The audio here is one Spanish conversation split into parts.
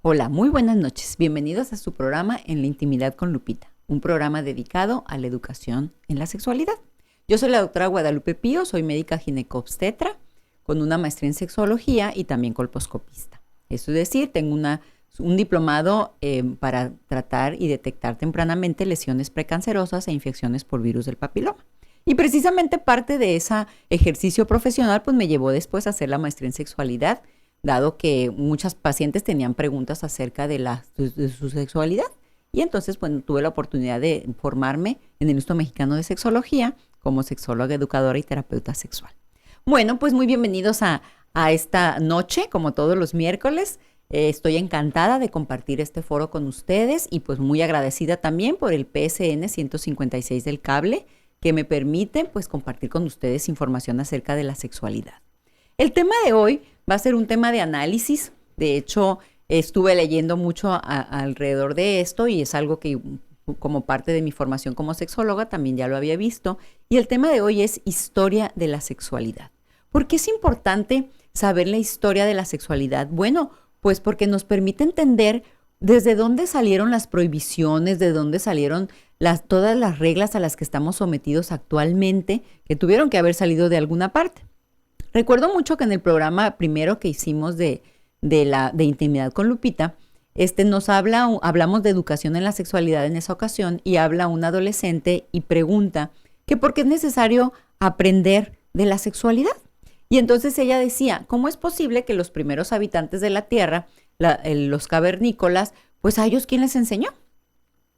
Hola, muy buenas noches. Bienvenidos a su programa En la Intimidad con Lupita, un programa dedicado a la educación en la sexualidad. Yo soy la doctora Guadalupe Pío, soy médica ginecobstetra con una maestría en sexología y también colposcopista. Eso es decir, tengo un diplomado para tratar y detectar tempranamente lesiones precancerosas e infecciones por virus del papiloma. Y precisamente parte de ese ejercicio profesional pues me llevó después a hacer la maestría en sexualidad, dado que muchas pacientes tenían preguntas acerca de su sexualidad. Y entonces, bueno, tuve la oportunidad de formarme en el Instituto Mexicano de Sexología como sexóloga, educadora y terapeuta sexual. Bueno, pues muy bienvenidos a esta noche, como todos los miércoles. Estoy encantada de compartir este foro con ustedes y pues muy agradecida también por el PSN 156 del cable, que me permite pues compartir con ustedes información acerca de la sexualidad. El tema de hoy va a ser un tema de análisis. De hecho, estuve leyendo mucho alrededor de esto y es algo que como parte de mi formación como sexóloga también ya lo había visto. Y el tema de hoy es historia de la sexualidad. ¿Por qué es importante saber la historia de la sexualidad? Bueno, pues porque nos permite entender desde dónde salieron las prohibiciones, de dónde salieron todas las reglas a las que estamos sometidos actualmente, que tuvieron que haber salido de alguna parte. Recuerdo mucho que en el programa primero que hicimos de Intimidad con Lupita, hablamos de educación en la sexualidad en esa ocasión y habla un adolescente y pregunta que por qué es necesario aprender de la sexualidad. Y entonces ella decía, ¿cómo es posible que los primeros habitantes de la Tierra, los cavernícolas, pues a ellos quién les enseñó?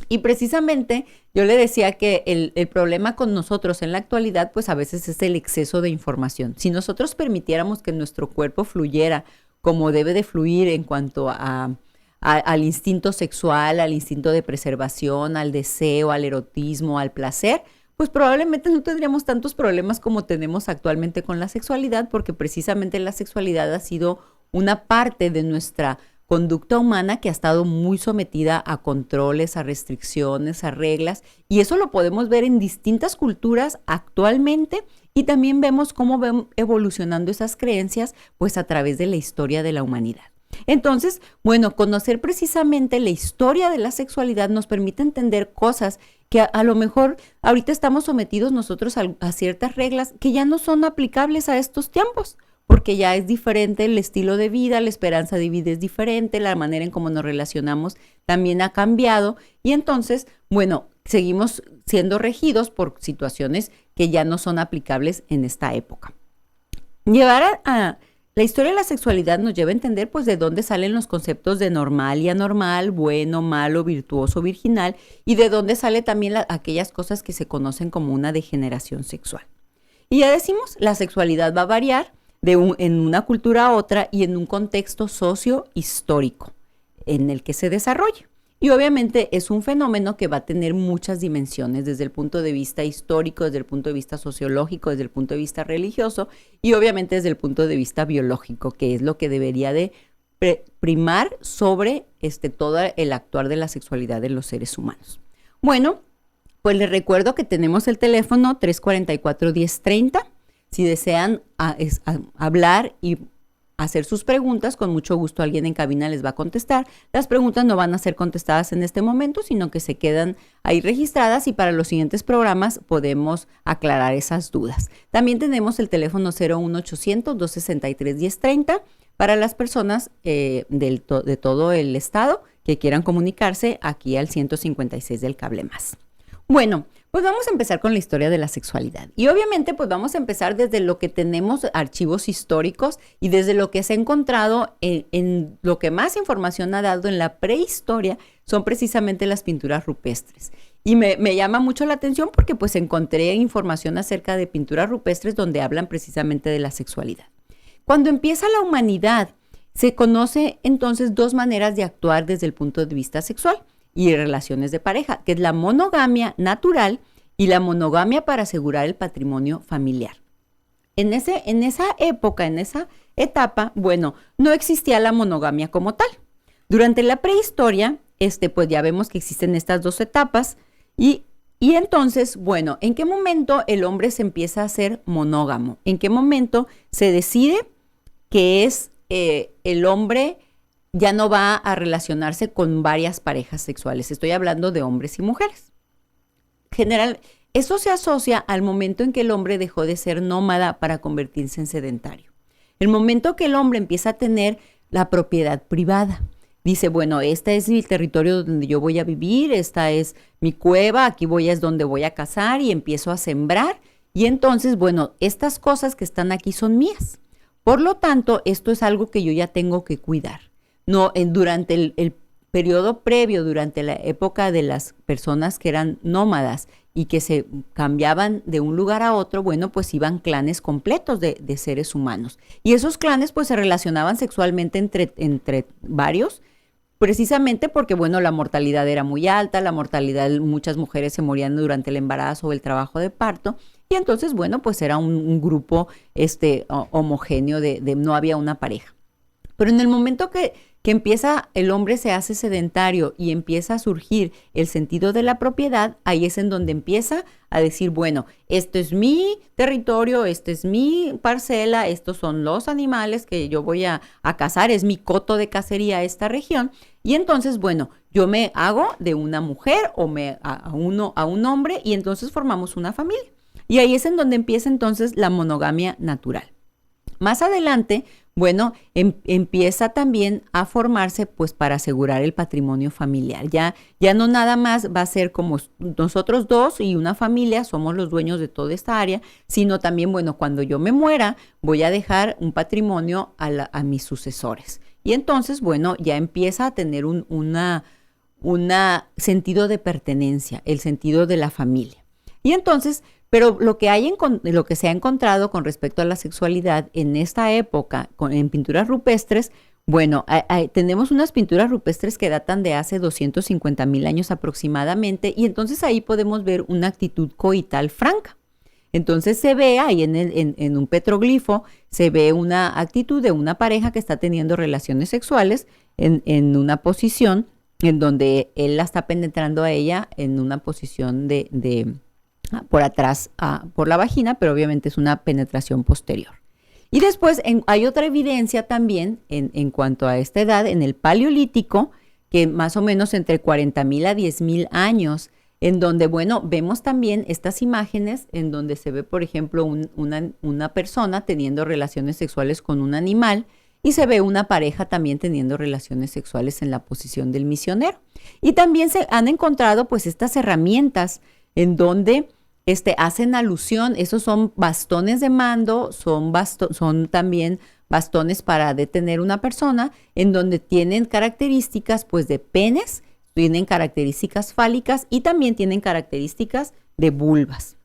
Y precisamente yo le decía que el problema con nosotros en la actualidad, pues a veces es el exceso de información. Si nosotros permitiéramos que nuestro cuerpo fluyera como debe de fluir en cuanto al instinto sexual, al instinto de preservación, al deseo, al erotismo, al placer, pues probablemente no tendríamos tantos problemas como tenemos actualmente con la sexualidad, porque precisamente la sexualidad ha sido una parte de nuestra conducta humana que ha estado muy sometida a controles, a restricciones, a reglas, y eso lo podemos ver en distintas culturas actualmente, y también vemos cómo van evolucionando esas creencias pues a través de la historia de la humanidad. Entonces, bueno, conocer precisamente la historia de la sexualidad nos permite entender cosas que a lo mejor ahorita estamos sometidos nosotros a ciertas reglas que ya no son aplicables a estos tiempos, porque ya es diferente el estilo de vida, la esperanza de vida es diferente, la manera en cómo nos relacionamos también ha cambiado y entonces, bueno, seguimos siendo regidos por situaciones que ya no son aplicables en esta época. Llevar a la historia de la sexualidad nos lleva a entender pues de dónde salen los conceptos de normal y anormal, bueno, malo, virtuoso, virginal y de dónde sale también aquellas cosas que se conocen como una degeneración sexual. Y ya decimos, la sexualidad va a variar en una cultura a otra y en un contexto socio-histórico en el que se desarrolla. Y obviamente es un fenómeno que va a tener muchas dimensiones desde el punto de vista histórico, desde el punto de vista sociológico, desde el punto de vista religioso y obviamente desde el punto de vista biológico, que es lo que debería de primar sobre todo el actuar de la sexualidad de los seres humanos. Bueno, pues les recuerdo que tenemos el teléfono 344-1030. Si desean hablar y hacer sus preguntas, con mucho gusto alguien en cabina les va a contestar. Las preguntas no van a ser contestadas en este momento, sino que se quedan ahí registradas y para los siguientes programas podemos aclarar esas dudas. También tenemos el teléfono 01800-263-1030 para las personas de todo el estado que quieran comunicarse aquí al 156 del cable más. Bueno, pues vamos a empezar con la historia de la sexualidad. Y obviamente pues vamos a empezar desde lo que tenemos archivos históricos y desde lo que se ha encontrado en lo que más información ha dado en la prehistoria son precisamente las pinturas rupestres. Y me llama mucho la atención porque pues encontré información acerca de pinturas rupestres donde hablan precisamente de la sexualidad. Cuando empieza la humanidad, se conoce entonces dos maneras de actuar desde el punto de vista sexual y relaciones de pareja, que es la monogamia natural y la monogamia para asegurar el patrimonio familiar. En esa época, en esa etapa, bueno, no existía la monogamia como tal. Durante la prehistoria, pues ya vemos que existen estas dos etapas y entonces, bueno, ¿en qué momento el hombre se empieza a ser monógamo? ¿En qué momento se decide que es el hombre ya no va a relacionarse con varias parejas sexuales. Estoy hablando de hombres y mujeres. Eso se asocia al momento en que el hombre dejó de ser nómada para convertirse en sedentario. El momento que el hombre empieza a tener la propiedad privada. Dice, bueno, este es mi territorio donde yo voy a vivir, esta es mi cueva, aquí es donde voy a cazar y empiezo a sembrar. Y entonces, bueno, estas cosas que están aquí son mías. Por lo tanto, esto es algo que yo ya tengo que cuidar. No, durante el periodo previo, durante la época de las personas que eran nómadas y que se cambiaban de un lugar a otro, bueno, pues iban clanes completos de seres humanos. Y esos clanes pues se relacionaban sexualmente entre varios, precisamente porque, bueno, la mortalidad era muy alta, muchas mujeres se morían durante el embarazo o el trabajo de parto, y entonces, bueno, pues era un grupo homogéneo no había una pareja. Pero en el momento que empieza, el hombre se hace sedentario y empieza a surgir el sentido de la propiedad, ahí es en donde empieza a decir, bueno, esto es mi territorio, esta es mi parcela, estos son los animales que yo voy a cazar, es mi coto de cacería esta región. Y entonces, bueno, yo me hago de una mujer o a un hombre y entonces formamos una familia. Y ahí es en donde empieza entonces la monogamia natural. Más adelante, bueno, empieza también a formarse pues para asegurar el patrimonio familiar. Ya no nada más va a ser como nosotros dos y una familia, somos los dueños de toda esta área, sino también, bueno, cuando yo me muera, voy a dejar un patrimonio a mis sucesores. Y entonces, bueno, ya empieza a tener un sentido de pertenencia, el sentido de la familia. Y entonces, pero lo que se ha encontrado con respecto a la sexualidad en esta época, en pinturas rupestres, bueno, tenemos unas pinturas rupestres que datan de hace 250,000 años aproximadamente, y entonces ahí podemos ver una actitud coital franca. Entonces se ve ahí en un petroglifo, se ve una actitud de una pareja que está teniendo relaciones sexuales en una posición en donde él la está penetrando a ella en una posición por atrás, por la vagina, pero obviamente es una penetración posterior. Y después hay otra evidencia también en cuanto a esta edad, en el Paleolítico, que más o menos entre 40,000 a 10,000 años, en donde, bueno, vemos también estas imágenes en donde se ve, por ejemplo, una persona teniendo relaciones sexuales con un animal y se ve una pareja también teniendo relaciones sexuales en la posición del misionero. Y también se han encontrado pues estas herramientas en donde hacen alusión, esos son bastones de mando, son también bastones para detener una persona, en donde tienen características pues de penes, tienen características fálicas y también tienen características de vulvas.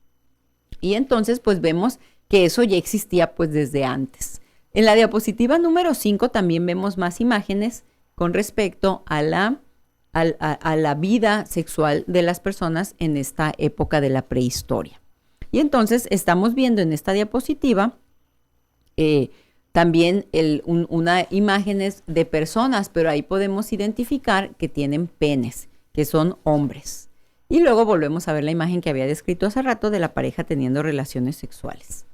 Y entonces pues vemos que eso ya existía pues desde antes. En la diapositiva número 5 también vemos más imágenes con respecto a la vida sexual de las personas en esta época de la prehistoria. Y entonces estamos viendo en esta diapositiva también una imágenes de personas, pero ahí podemos identificar que tienen penes, que son hombres. Y luego volvemos a ver la imagen que había descrito hace rato de la pareja teniendo relaciones sexuales.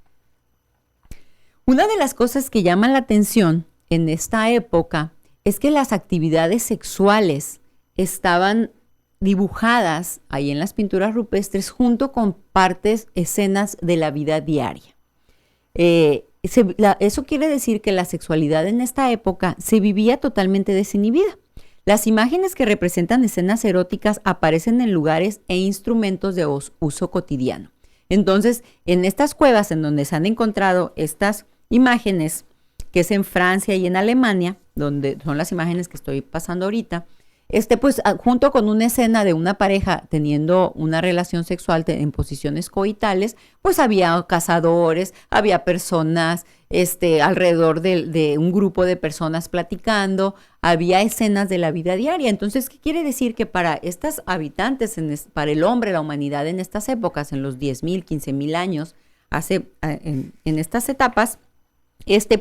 Una de las cosas que llaman la atención en esta época es que las actividades sexuales estaban dibujadas ahí en las pinturas rupestres junto con escenas de la vida diaria. Eso quiere decir que la sexualidad en esta época se vivía totalmente desinhibida. Las imágenes que representan escenas eróticas aparecen en lugares e instrumentos de uso cotidiano. Entonces, en estas cuevas en donde se han encontrado estas imágenes, que es en Francia y en Alemania, donde son las imágenes que estoy pasando ahorita, pues junto con una escena de una pareja teniendo una relación sexual en posiciones coitales, pues había cazadores, había personas alrededor de un grupo de personas platicando, había escenas de la vida diaria. Entonces, ¿qué quiere decir? Que para estas habitantes, para el hombre, la humanidad en estas épocas, en los 10,000, 15,000 años, en estas etapas,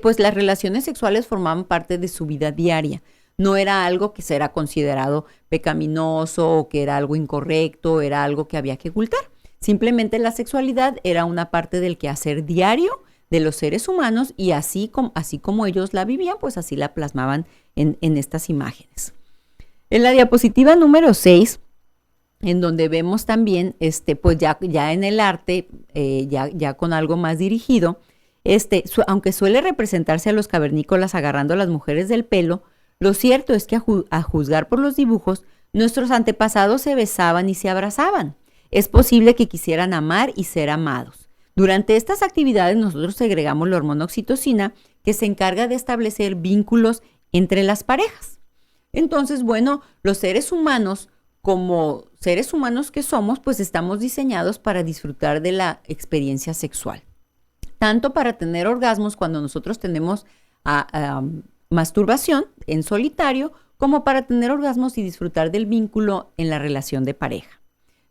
pues las relaciones sexuales formaban parte de su vida diaria. No era algo que será considerado pecaminoso o que era algo incorrecto, era algo que había que ocultar. Simplemente la sexualidad era una parte del quehacer diario de los seres humanos y así como ellos la vivían, pues así la plasmaban en estas imágenes. En la diapositiva número 6, en donde vemos también, pues ya en el arte, ya con algo más dirigido, aunque suele representarse a los cavernícolas agarrando a las mujeres del pelo, lo cierto es que a juzgar por los dibujos, nuestros antepasados se besaban y se abrazaban. Es posible que quisieran amar y ser amados. Durante estas actividades nosotros segregamos la hormona oxitocina, que se encarga de establecer vínculos entre las parejas. Entonces, bueno, los seres humanos, como seres humanos que somos, pues estamos diseñados para disfrutar de la experiencia sexual. Tanto para tener orgasmos cuando nosotros tenemos masturbación en solitario, como para tener orgasmos y disfrutar del vínculo en la relación de pareja.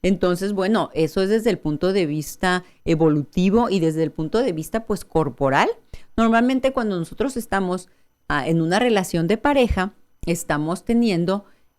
Entonces, bueno, eso es desde el punto de vista evolutivo y desde el punto de vista, pues, corporal. Normalmente cuando nosotros estamos en una relación de pareja, estamos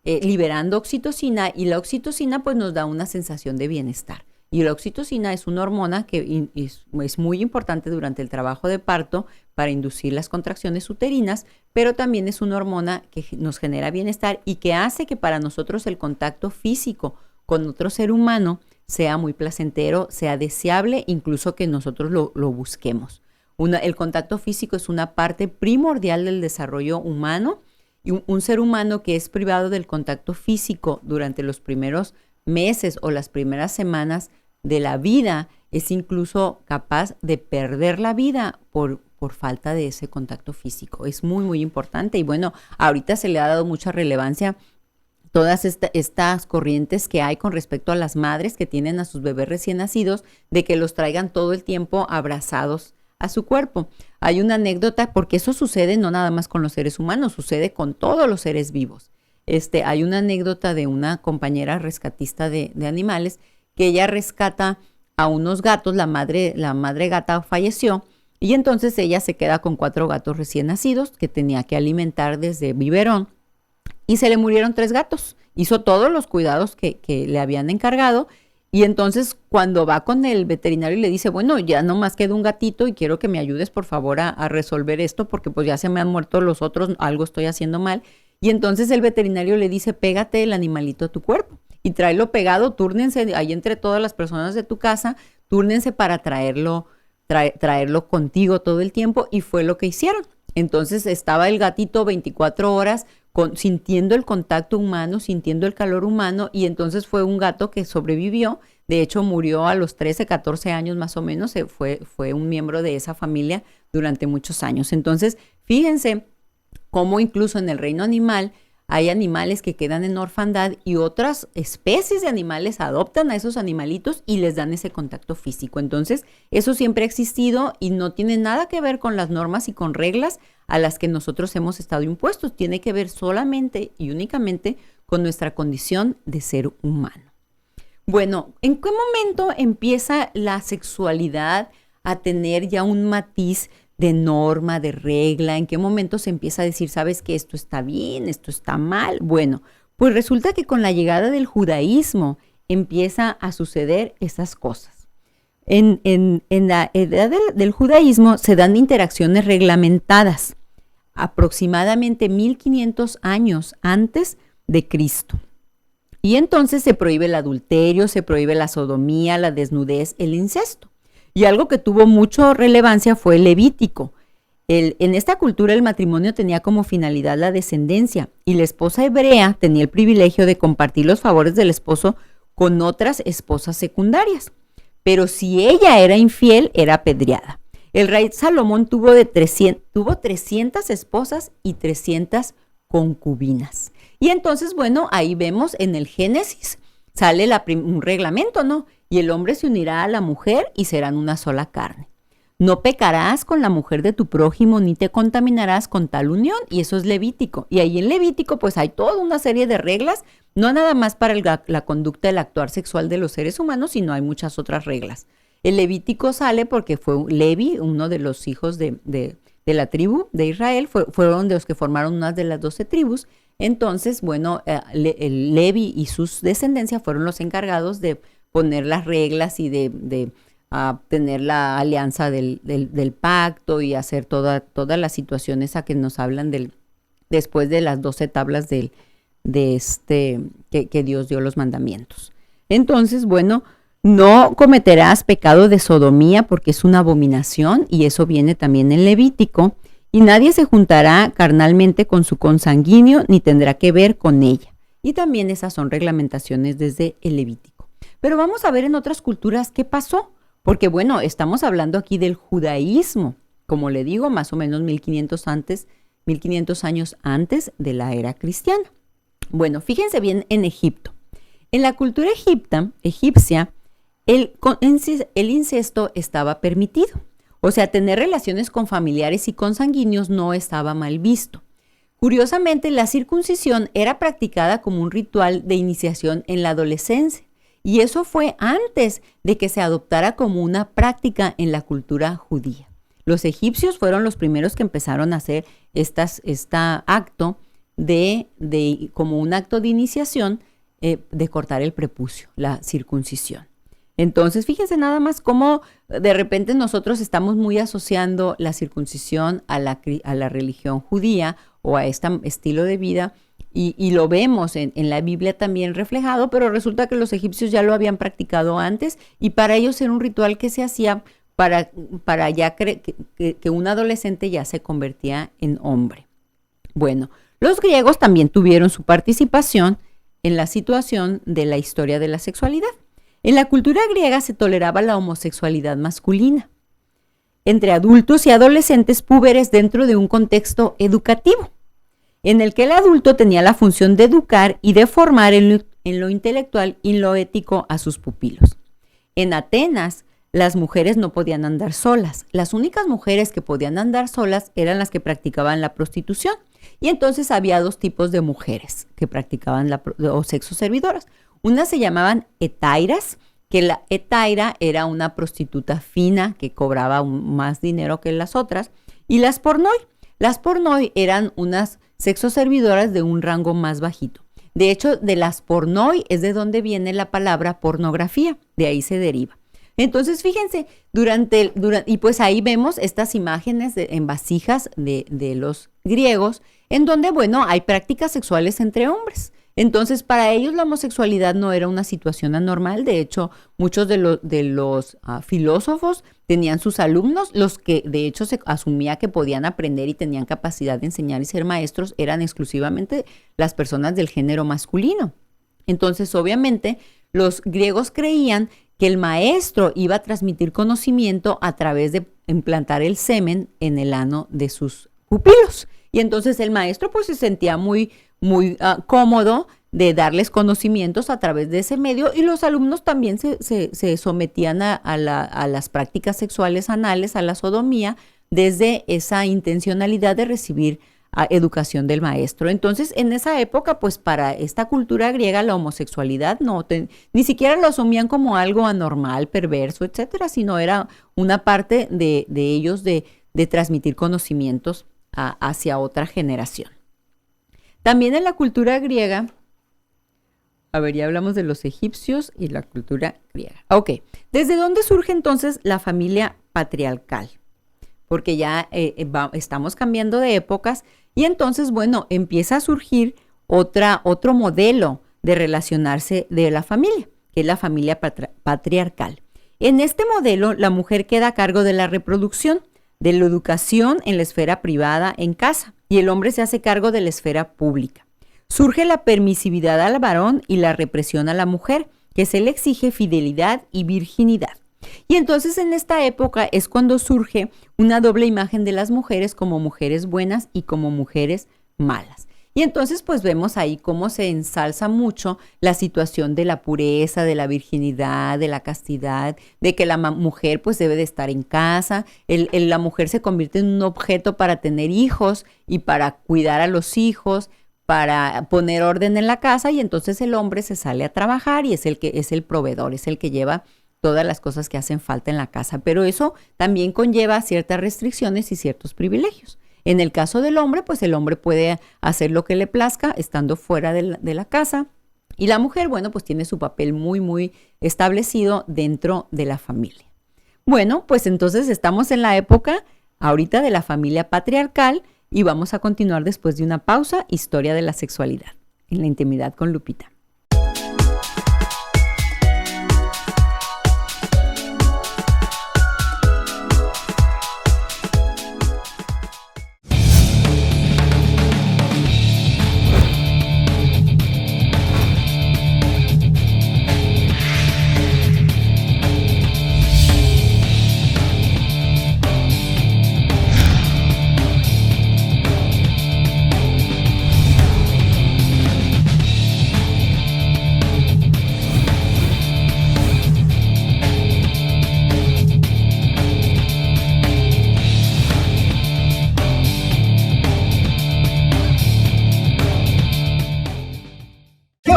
liberando oxitocina y la oxitocina, pues, nos da una sensación de bienestar. Y la oxitocina es una hormona que es muy importante durante el trabajo de parto para inducir las contracciones uterinas, pero también es una hormona que nos genera bienestar y que hace que para nosotros el contacto físico con otro ser humano sea muy placentero, sea deseable, incluso que nosotros lo busquemos. El contacto físico es una parte primordial del desarrollo humano y un ser humano que es privado del contacto físico durante los primeros meses o las primeras semanas de la vida es incluso capaz de perder la vida por falta de ese contacto físico. Es muy, muy importante y bueno, ahorita se le ha dado mucha relevancia todas estas corrientes que hay con respecto a las madres que tienen a sus bebés recién nacidos, de que los traigan todo el tiempo abrazados a su cuerpo. Hay una anécdota, porque eso sucede no nada más con los seres humanos, sucede con todos los seres vivos. Hay una anécdota de una compañera rescatista de animales, que ella rescata a unos gatos, la madre gata falleció, y entonces ella se queda con 4 gatos recién nacidos que tenía que alimentar desde biberón, y se le murieron 3 gatos. Hizo todos los cuidados que le habían encargado, y entonces cuando va con el veterinario y le dice, bueno, ya nomás queda un gatito y quiero que me ayudes por favor a resolver esto, porque pues ya se me han muerto los otros, algo estoy haciendo mal. Y entonces el veterinario le dice, pégate el animalito a tu cuerpo y tráelo pegado, túrnense ahí entre todas las personas de tu casa, túrnense para traerlo contigo todo el tiempo, y fue lo que hicieron. Entonces estaba el gatito 24 horas sintiendo el contacto humano, sintiendo el calor humano, y entonces fue un gato que sobrevivió. De hecho, murió a los 13, 14 años más o menos, fue un miembro de esa familia durante muchos años. Entonces, fíjense cómo incluso en el reino animal hay animales que quedan en orfandad y otras especies de animales adoptan a esos animalitos y les dan ese contacto físico. Entonces, eso siempre ha existido y no tiene nada que ver con las normas y con reglas a las que nosotros hemos estado impuestos. Tiene que ver solamente y únicamente con nuestra condición de ser humano. Bueno, ¿en qué momento empieza la sexualidad a tener ya un matiz de norma, de regla? ¿En qué momento se empieza a decir, sabes que esto está bien, esto está mal? Bueno, pues resulta que con la llegada del judaísmo empieza a suceder esas cosas. En la edad del judaísmo se dan interacciones reglamentadas, aproximadamente 1500 años antes de Cristo. Y entonces se prohíbe el adulterio, se prohíbe la sodomía, la desnudez, el incesto. Y algo que tuvo mucha relevancia fue el Levítico. En esta cultura el matrimonio tenía como finalidad la descendencia y la esposa hebrea tenía el privilegio de compartir los favores del esposo con otras esposas secundarias. Pero si ella era infiel, era apedreada. El rey Salomón tuvo 300 esposas y 300 concubinas. Y entonces, bueno, ahí vemos en el Génesis, sale un reglamento, ¿no? Y el hombre se unirá a la mujer y serán una sola carne. No pecarás con la mujer de tu prójimo, ni te contaminarás con tal unión. Y eso es Levítico. Y ahí en Levítico, pues hay toda una serie de reglas, no nada más para la conducta del actuar sexual de los seres humanos, sino hay muchas otras reglas. El Levítico sale porque fue Levi, uno de los hijos de la tribu de Israel, fueron de los que formaron una de las 12 tribus. Entonces, bueno, el Levi y sus descendencias fueron los encargados de poner las reglas y de a tener la alianza del pacto y hacer todas las situaciones a que nos hablan después de las 12 tablas que Dios dio los mandamientos. Entonces, bueno, no cometerás pecado de sodomía porque es una abominación, y eso viene también en Levítico, y nadie se juntará carnalmente con su consanguíneo ni tendrá que ver con ella. Y también esas son reglamentaciones desde el Levítico. Pero vamos a ver en otras culturas qué pasó, porque bueno, estamos hablando aquí del judaísmo, como le digo, más o menos 1500 años antes de la era cristiana. Bueno, fíjense bien en Egipto. En la cultura egipcia, el incesto estaba permitido. O sea, tener relaciones con familiares y consanguíneos no estaba mal visto. Curiosamente, la circuncisión era practicada como un ritual de iniciación en la adolescencia. Y eso fue antes de que se adoptara como una práctica en la cultura judía. Los egipcios fueron los primeros que empezaron a hacer este acto como un acto de iniciación, de cortar el prepucio, la circuncisión. Entonces, fíjense nada más cómo de repente nosotros estamos muy asociando la circuncisión a la religión judía o a este estilo de vida, y lo vemos en la Biblia también reflejado, pero resulta que los egipcios ya lo habían practicado antes, y para ellos era un ritual que se hacía para ya que un adolescente ya se convertía en hombre. Bueno, los griegos también tuvieron su participación en la situación de la historia de la sexualidad. En la cultura griega se toleraba la homosexualidad masculina entre adultos y adolescentes púberes dentro de un contexto educativo, en el que el adulto tenía la función de educar y de formar en lo intelectual y en lo ético a sus pupilos. En Atenas, las mujeres no podían andar solas. Las únicas mujeres que podían andar solas eran las que practicaban la prostitución. Y entonces había dos tipos de mujeres que practicaban o sexo servidoras. Unas se llamaban hetairas, que la hetaira era una prostituta fina que cobraba más dinero que las otras, y las pornoi. Las pornoi eran unas sexoservidoras de un rango más bajito. De hecho, de las pornoi es de donde viene la palabra pornografía, de ahí se deriva. Entonces, fíjense, y pues ahí vemos estas imágenes en vasijas de los griegos, en donde, bueno, hay prácticas sexuales entre hombres. Entonces, para ellos la homosexualidad no era una situación anormal. De hecho, muchos de los filósofos tenían sus alumnos, los que de hecho se asumía que podían aprender y tenían capacidad de enseñar y ser maestros, eran exclusivamente las personas del género masculino. Entonces, obviamente, los griegos creían que el maestro iba a transmitir conocimiento a través de implantar el semen en el ano de sus pupilos. Y entonces el maestro pues se sentía muy cómodo de darles conocimientos a través de ese medio, y los alumnos también se sometían a las prácticas sexuales anales, a la sodomía, desde esa intencionalidad de recibir educación del maestro. Entonces, en esa época, pues para esta cultura griega, la homosexualidad ni siquiera lo asumían como algo anormal, perverso, etcétera, sino era una parte de ellos de transmitir conocimientos hacia otra generación. También en la cultura griega, ya hablamos de los egipcios y la cultura griega. Ok, ¿desde dónde surge entonces la familia patriarcal? Porque ya estamos cambiando de épocas, y entonces, bueno, empieza a surgir otro modelo de relacionarse de la familia, que es la familia patriarcal. En este modelo, la mujer queda a cargo de la reproducción, de la educación en la esfera privada en casa, y el hombre se hace cargo de la esfera pública. Surge la permisividad al varón y la represión a la mujer, que se le exige fidelidad y virginidad. Y entonces en esta época es cuando surge una doble imagen de las mujeres como mujeres buenas y como mujeres malas. Y entonces pues vemos ahí cómo se ensalza mucho la situación de la pureza, de la virginidad, de la castidad, de que la mujer pues debe de estar en casa. La mujer se convierte en un objeto para tener hijos y para cuidar a los hijos, para poner orden en la casa, y entonces el hombre se sale a trabajar y es el proveedor, es el que lleva todas las cosas que hacen falta en la casa. Pero eso también conlleva ciertas restricciones y ciertos privilegios. En el caso del hombre, pues el hombre puede hacer lo que le plazca estando fuera de la casa, y la mujer, bueno, pues tiene su papel muy, muy establecido dentro de la familia. Bueno, pues entonces estamos en la época ahorita de la familia patriarcal y vamos a continuar después de una pausa, historia de la sexualidad, en la intimidad con Lupita.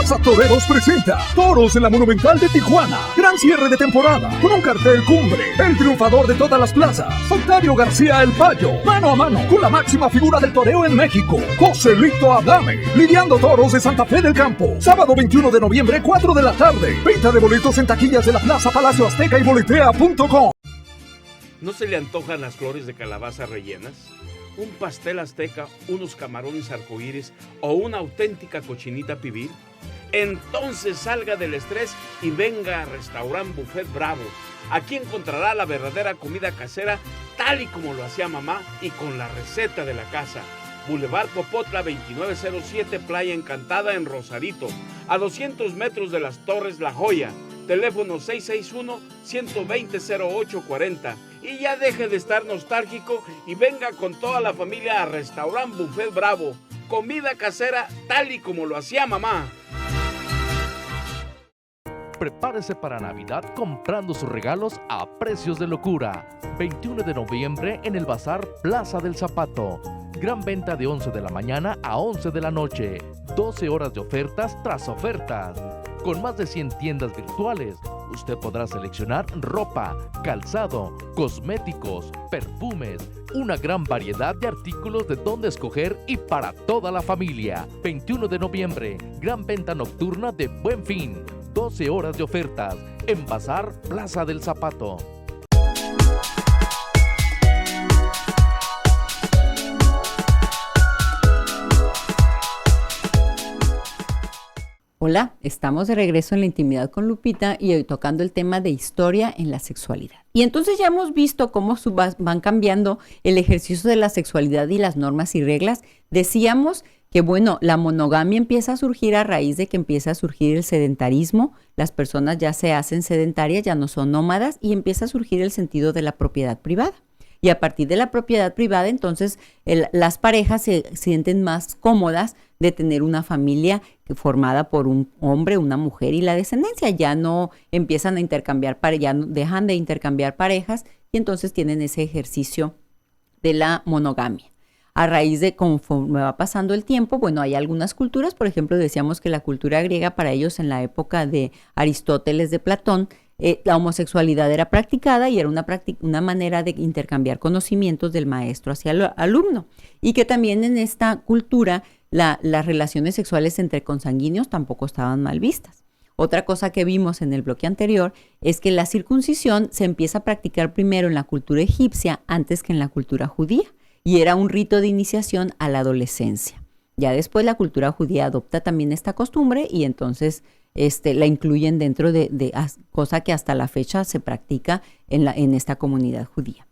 Plaza Toreros presenta Toros en la Monumental de Tijuana. Gran cierre de temporada con un cartel cumbre. El triunfador de todas las plazas, Octavio García el Payo. Mano a mano con la máxima figura del toreo en México, Joselito Adame. Lidiando toros de Santa Fe del Campo. Sábado 21 de noviembre, 4 de la tarde. Venta de boletos en taquillas de la Plaza Palacio Azteca y boletea.com. ¿No se le antojan las flores de calabaza rellenas? ¿Un pastel azteca, unos camarones arcoíris o una auténtica cochinita pibil? Entonces salga del estrés y venga a Restaurant Buffet Bravo. Aquí encontrará la verdadera comida casera tal y como lo hacía mamá y con la receta de la casa. Boulevard Popotla 2907, Playa Encantada en Rosarito, a 200 metros de las Torres La Joya. Teléfono 661-120-0840. Y ya deje de estar nostálgico y venga con toda la familia a Restaurant Buffet Bravo. Comida casera tal y como lo hacía mamá. Prepárese para Navidad comprando sus regalos a precios de locura. 21 de noviembre en el Bazar Plaza del Zapato. Gran venta de 11 de la mañana a 11 de la noche. 12 horas de ofertas tras ofertas. Con más de 100 tiendas virtuales, usted podrá seleccionar ropa, calzado, cosméticos, perfumes, una gran variedad de artículos de dónde escoger y para toda la familia. 21 de noviembre, gran venta nocturna de Buen Fin. 12 horas de ofertas en Bazar Plaza del Zapato. Hola, estamos de regreso en la intimidad con Lupita y hoy tocando el tema de historia en la sexualidad. Y entonces ya hemos visto cómo van cambiando el ejercicio de la sexualidad y las normas y reglas. Decíamos que, bueno, la monogamia empieza a surgir a raíz de que empieza a surgir el sedentarismo. Las personas ya se hacen sedentarias, ya no son nómadas y empieza a surgir el sentido de la propiedad privada. Y a partir de la propiedad privada, entonces, las parejas se sienten más cómodas de tener una familia formada por un hombre, una mujer y la descendencia. Ya no empiezan a intercambiar, ya no, dejan de intercambiar parejas y entonces tienen ese ejercicio de la monogamia. A raíz de conforme va pasando el tiempo, bueno, hay algunas culturas, por ejemplo, decíamos que la cultura griega para ellos en la época de Aristóteles, de Platón, la homosexualidad era practicada y era una manera de intercambiar conocimientos del maestro hacia el alumno. Y que también en esta cultura las relaciones sexuales entre consanguíneos tampoco estaban mal vistas. Otra cosa que vimos en el bloque anterior es que la circuncisión se empieza a practicar primero en la cultura egipcia antes que en la cultura judía y era un rito de iniciación a la adolescencia. Ya después la cultura judía adopta también esta costumbre y entonces la incluyen dentro de cosa que hasta la fecha se practica en esta comunidad judía.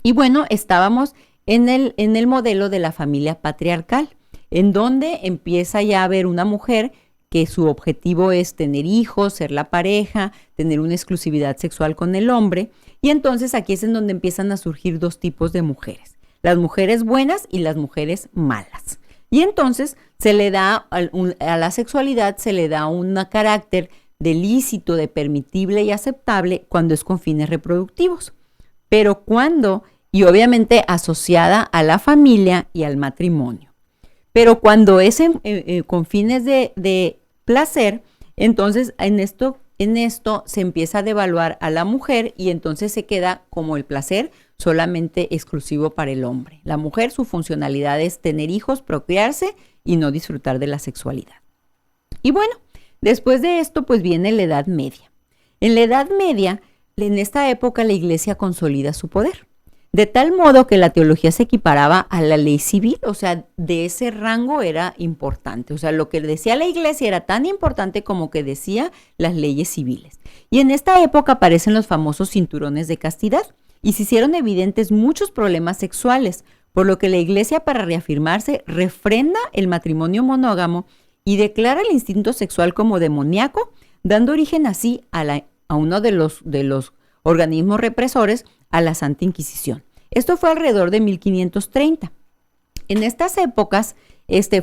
Y bueno, estábamos en el modelo de la familia patriarcal, en donde empieza ya a haber una mujer que su objetivo es tener hijos, ser la pareja, tener una exclusividad sexual con el hombre. Y entonces aquí es en donde empiezan a surgir dos tipos de mujeres, las mujeres buenas y las mujeres malas. Y entonces se le da a la sexualidad se le da un carácter de lícito, de permitible y aceptable cuando es con fines reproductivos. Pero cuando, y obviamente asociada a la familia y al matrimonio. Pero cuando es con fines de placer, entonces en esto se empieza a devaluar a la mujer y entonces se queda como el placer solamente exclusivo para el hombre. La mujer, su funcionalidad es tener hijos, procrearse y no disfrutar de la sexualidad. Y bueno, después de esto pues viene la Edad Media. En la Edad Media en esta época la iglesia consolida su poder, de tal modo que la teología se equiparaba a la ley civil, o sea, de ese rango era importante. O sea, lo que decía la iglesia era tan importante como que decía las leyes civiles. Y en esta época aparecen los famosos cinturones de castidad y se hicieron evidentes muchos problemas sexuales, por lo que la iglesia, para reafirmarse, refrenda el matrimonio monógamo y declara el instinto sexual como demoníaco, dando origen así a uno de los organismos represores, a la Santa Inquisición. Esto fue alrededor de 1530. En estas épocas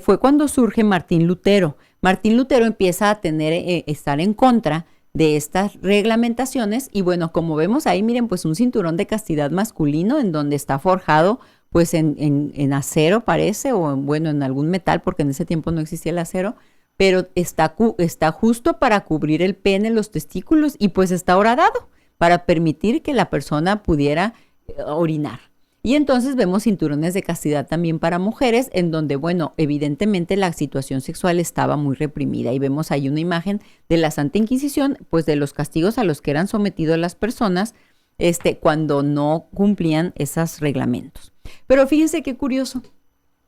fue cuando surge Martín Lutero. Martín Lutero empieza a estar en contra de estas reglamentaciones y bueno, como vemos ahí, miren, pues un cinturón de castidad masculino en donde está forjado pues en acero parece, o bueno, en algún metal, porque en ese tiempo no existía el acero, pero está justo para cubrir el pene, los testículos, y pues está horadado para permitir que la persona pudiera orinar. Y entonces vemos cinturones de castidad también para mujeres, en donde, bueno, evidentemente la situación sexual estaba muy reprimida. Y vemos ahí una imagen de la Santa Inquisición, pues de los castigos a los que eran sometidos las personas cuando no cumplían esos reglamentos. Pero fíjense qué curioso.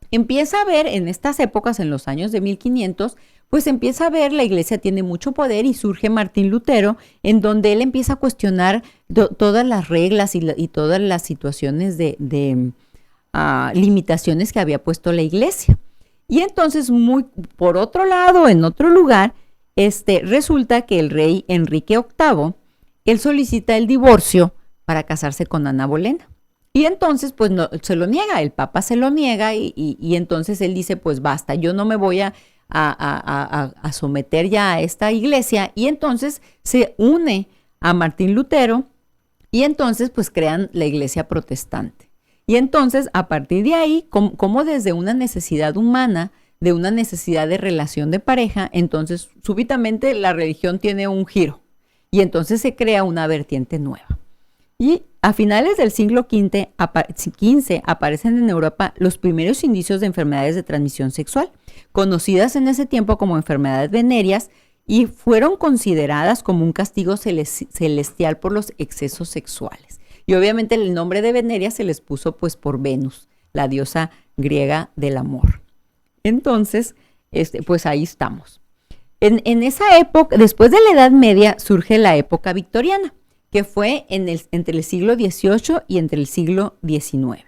Empieza a ver en estas épocas, en los años de 1500, pues empieza a ver, la iglesia tiene mucho poder y surge Martín Lutero, en donde él empieza a cuestionar todas las reglas y todas las situaciones de limitaciones que había puesto la iglesia. Y entonces, por otro lado, en otro lugar, resulta que el rey Enrique VIII, él solicita el divorcio para casarse con Ana Bolena. Y entonces, pues no, se lo niega, el Papa se lo niega y entonces él dice, pues basta, yo no me voy a someter ya a esta iglesia. Y entonces se une a Martín Lutero y entonces pues crean la iglesia protestante. Y entonces a partir de ahí, como desde una necesidad humana, de una necesidad de relación de pareja, entonces súbitamente la religión tiene un giro y entonces se crea una vertiente nueva. Y a finales del siglo XV aparecen en Europa los primeros indicios de enfermedades de transmisión sexual, conocidas en ese tiempo como enfermedades venéreas, y fueron consideradas como un castigo celestial por los excesos sexuales. Y obviamente el nombre de venérea se les puso pues por Venus, la diosa griega del amor. Entonces, pues ahí estamos. En esa época, después de la Edad Media, surge la época victoriana, que fue entre el siglo XVIII y entre el siglo XIX.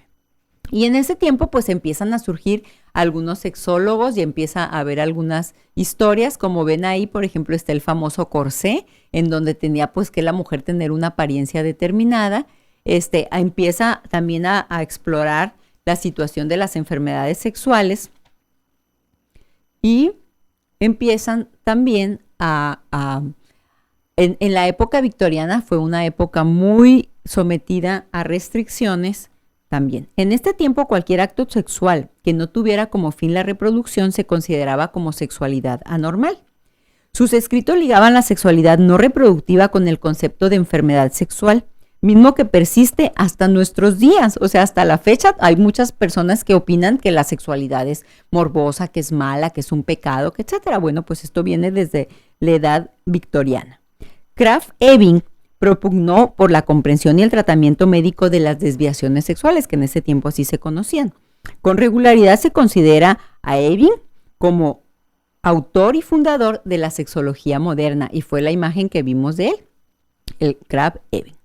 Y en ese tiempo pues empiezan a surgir algunos sexólogos y empieza a haber algunas historias, como ven ahí, por ejemplo, está el famoso corsé, en donde tenía pues que la mujer tener una apariencia determinada. Empieza también a explorar la situación de las enfermedades sexuales y empiezan también en la época victoriana fue una época muy sometida a restricciones también. En este tiempo, cualquier acto sexual que no tuviera como fin la reproducción se consideraba como sexualidad anormal. Sus escritos ligaban la sexualidad no reproductiva con el concepto de enfermedad sexual, mismo que persiste hasta nuestros días. O sea, hasta la fecha hay muchas personas que opinan que la sexualidad es morbosa, que es mala, que es un pecado, que etcétera. Bueno, pues esto viene desde la edad victoriana. Krafft Ebing propugnó por la comprensión y el tratamiento médico de las desviaciones sexuales, que en ese tiempo así se conocían. Con regularidad se considera a Ebing como autor y fundador de la sexología moderna, y fue la imagen que vimos de él, el Krafft Ebing.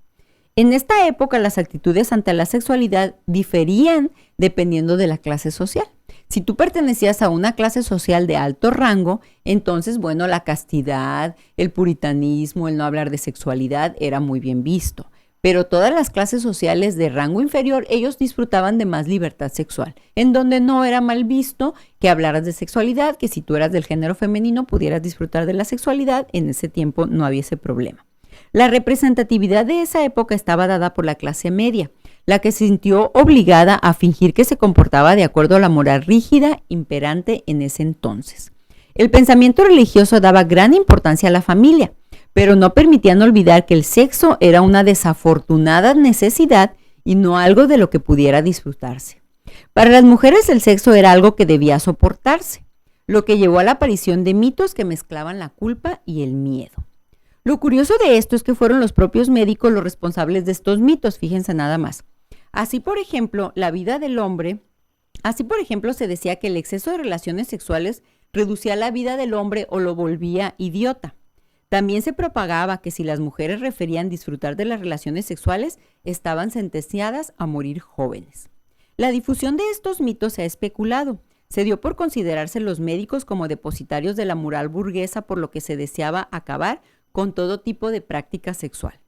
En esta época las actitudes ante la sexualidad diferían dependiendo de la clase social. Si tú pertenecías a una clase social de alto rango, entonces, bueno, la castidad, el puritanismo, el no hablar de sexualidad era muy bien visto. Pero todas las clases sociales de rango inferior, ellos disfrutaban de más libertad sexual, en donde no era mal visto que hablaras de sexualidad, que si tú eras del género femenino pudieras disfrutar de la sexualidad. En ese tiempo no había ese problema. La representatividad de esa época estaba dada por la clase media, la que se sintió obligada a fingir que se comportaba de acuerdo a la moral rígida imperante en ese entonces. El pensamiento religioso daba gran importancia a la familia, pero no permitían olvidar que el sexo era una desafortunada necesidad y no algo de lo que pudiera disfrutarse. Para las mujeres el sexo era algo que debía soportarse, lo que llevó a la aparición de mitos que mezclaban la culpa y el miedo. Lo curioso de esto es que fueron los propios médicos los responsables de estos mitos, fíjense nada más. Así, por ejemplo, se decía que el exceso de relaciones sexuales reducía la vida del hombre o lo volvía idiota. También se propagaba que si las mujeres referían disfrutar de las relaciones sexuales, estaban sentenciadas a morir jóvenes. La difusión de estos mitos se ha especulado. Se dio por considerarse los médicos como depositarios de la moral burguesa, por lo que se deseaba acabar con todo tipo de práctica sexual.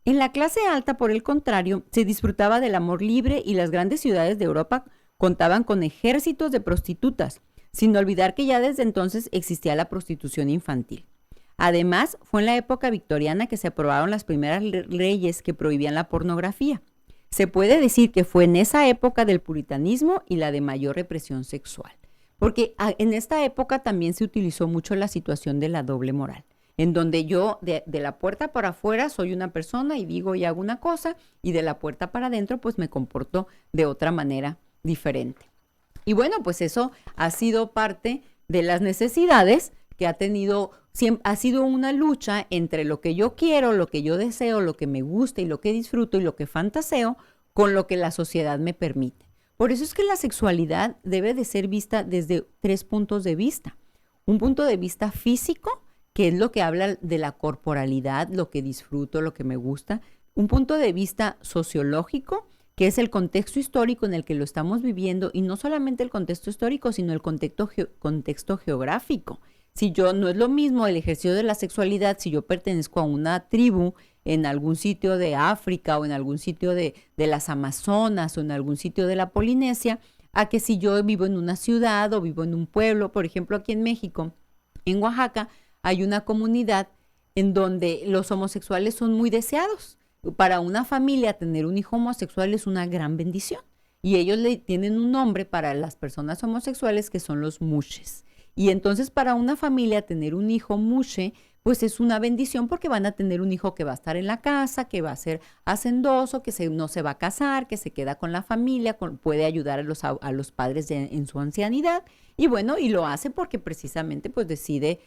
En la clase alta, por el contrario, se disfrutaba del amor libre y las grandes ciudades de Europa contaban con ejércitos de prostitutas, sin olvidar que ya desde entonces existía la prostitución infantil. Además, fue en la época victoriana que se aprobaron las primeras leyes que prohibían la pornografía. Se puede decir que fue en esa época del puritanismo y la de mayor represión sexual, porque en esta época también se utilizó mucho la situación de la doble moral, en donde yo de la puerta para afuera soy una persona y digo y hago una cosa, y de la puerta para adentro pues me comporto de otra manera diferente. Y bueno, pues eso ha sido parte de las necesidades que ha sido una lucha entre lo que yo quiero, lo que yo deseo, lo que me gusta y lo que disfruto y lo que fantaseo con lo que la sociedad me permite. Por eso es que la sexualidad debe de ser vista desde 3 puntos de vista. Un punto de vista físico, que es lo que habla de la corporalidad, lo que disfruto, lo que me gusta. Un punto de vista sociológico, que es el contexto histórico en el que lo estamos viviendo, y no solamente el contexto histórico, sino el contexto geográfico. Si yo no es lo mismo el ejercicio de la sexualidad si yo pertenezco a una tribu en algún sitio de África o en algún sitio de las Amazonas o en algún sitio de la Polinesia, a que si yo vivo en una ciudad o vivo en un pueblo. Por ejemplo, aquí en México, en Oaxaca, hay una comunidad en donde los homosexuales son muy deseados. Para una familia tener un hijo homosexual es una gran bendición, y ellos le tienen un nombre para las personas homosexuales que son los mushes. Y entonces para una familia tener un hijo mushe, pues es una bendición, porque van a tener un hijo que va a estar en la casa, que va a ser hacendoso, que no se va a casar, que se queda con la familia, puede ayudar a los padres en su ancianidad. Y bueno, y lo hace porque precisamente pues decide,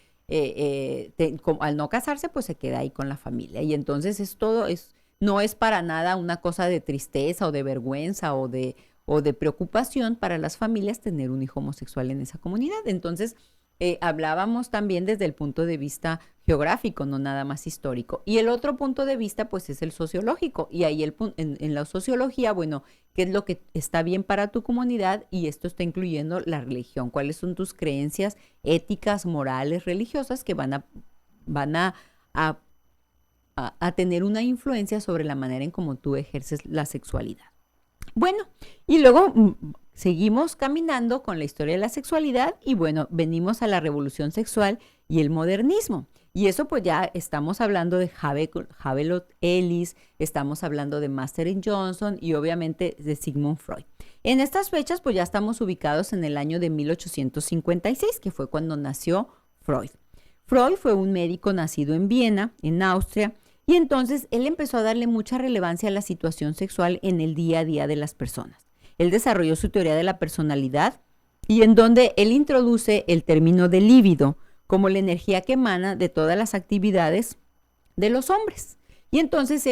al no casarse, pues se queda ahí con la familia. Y entonces no es para nada una cosa de tristeza o de vergüenza o de preocupación para las familias tener un hijo homosexual en esa comunidad. Entonces, hablábamos también desde el punto de vista geográfico, no nada más histórico. Y el otro punto de vista, pues, es el sociológico. Y ahí en la sociología, bueno, ¿qué es lo que está bien para tu comunidad? Y esto está incluyendo la religión. ¿Cuáles son tus creencias éticas, morales, religiosas que van a tener una influencia sobre la manera en cómo tú ejerces la sexualidad? Bueno, y luego seguimos caminando con la historia de la sexualidad y bueno, venimos a la revolución sexual y el modernismo. Y eso pues ya estamos hablando de Havelock Ellis, estamos hablando de Master and Johnson y obviamente de Sigmund Freud. En estas fechas pues ya estamos ubicados en el año de 1856, que fue cuando nació Freud. Freud fue un médico nacido en Viena, en Austria, y entonces él empezó a darle mucha relevancia a la situación sexual en el día a día de las personas. Él desarrolló su teoría de la personalidad, y en donde él introduce el término de líbido como la energía que emana de todas las actividades de los hombres. Y entonces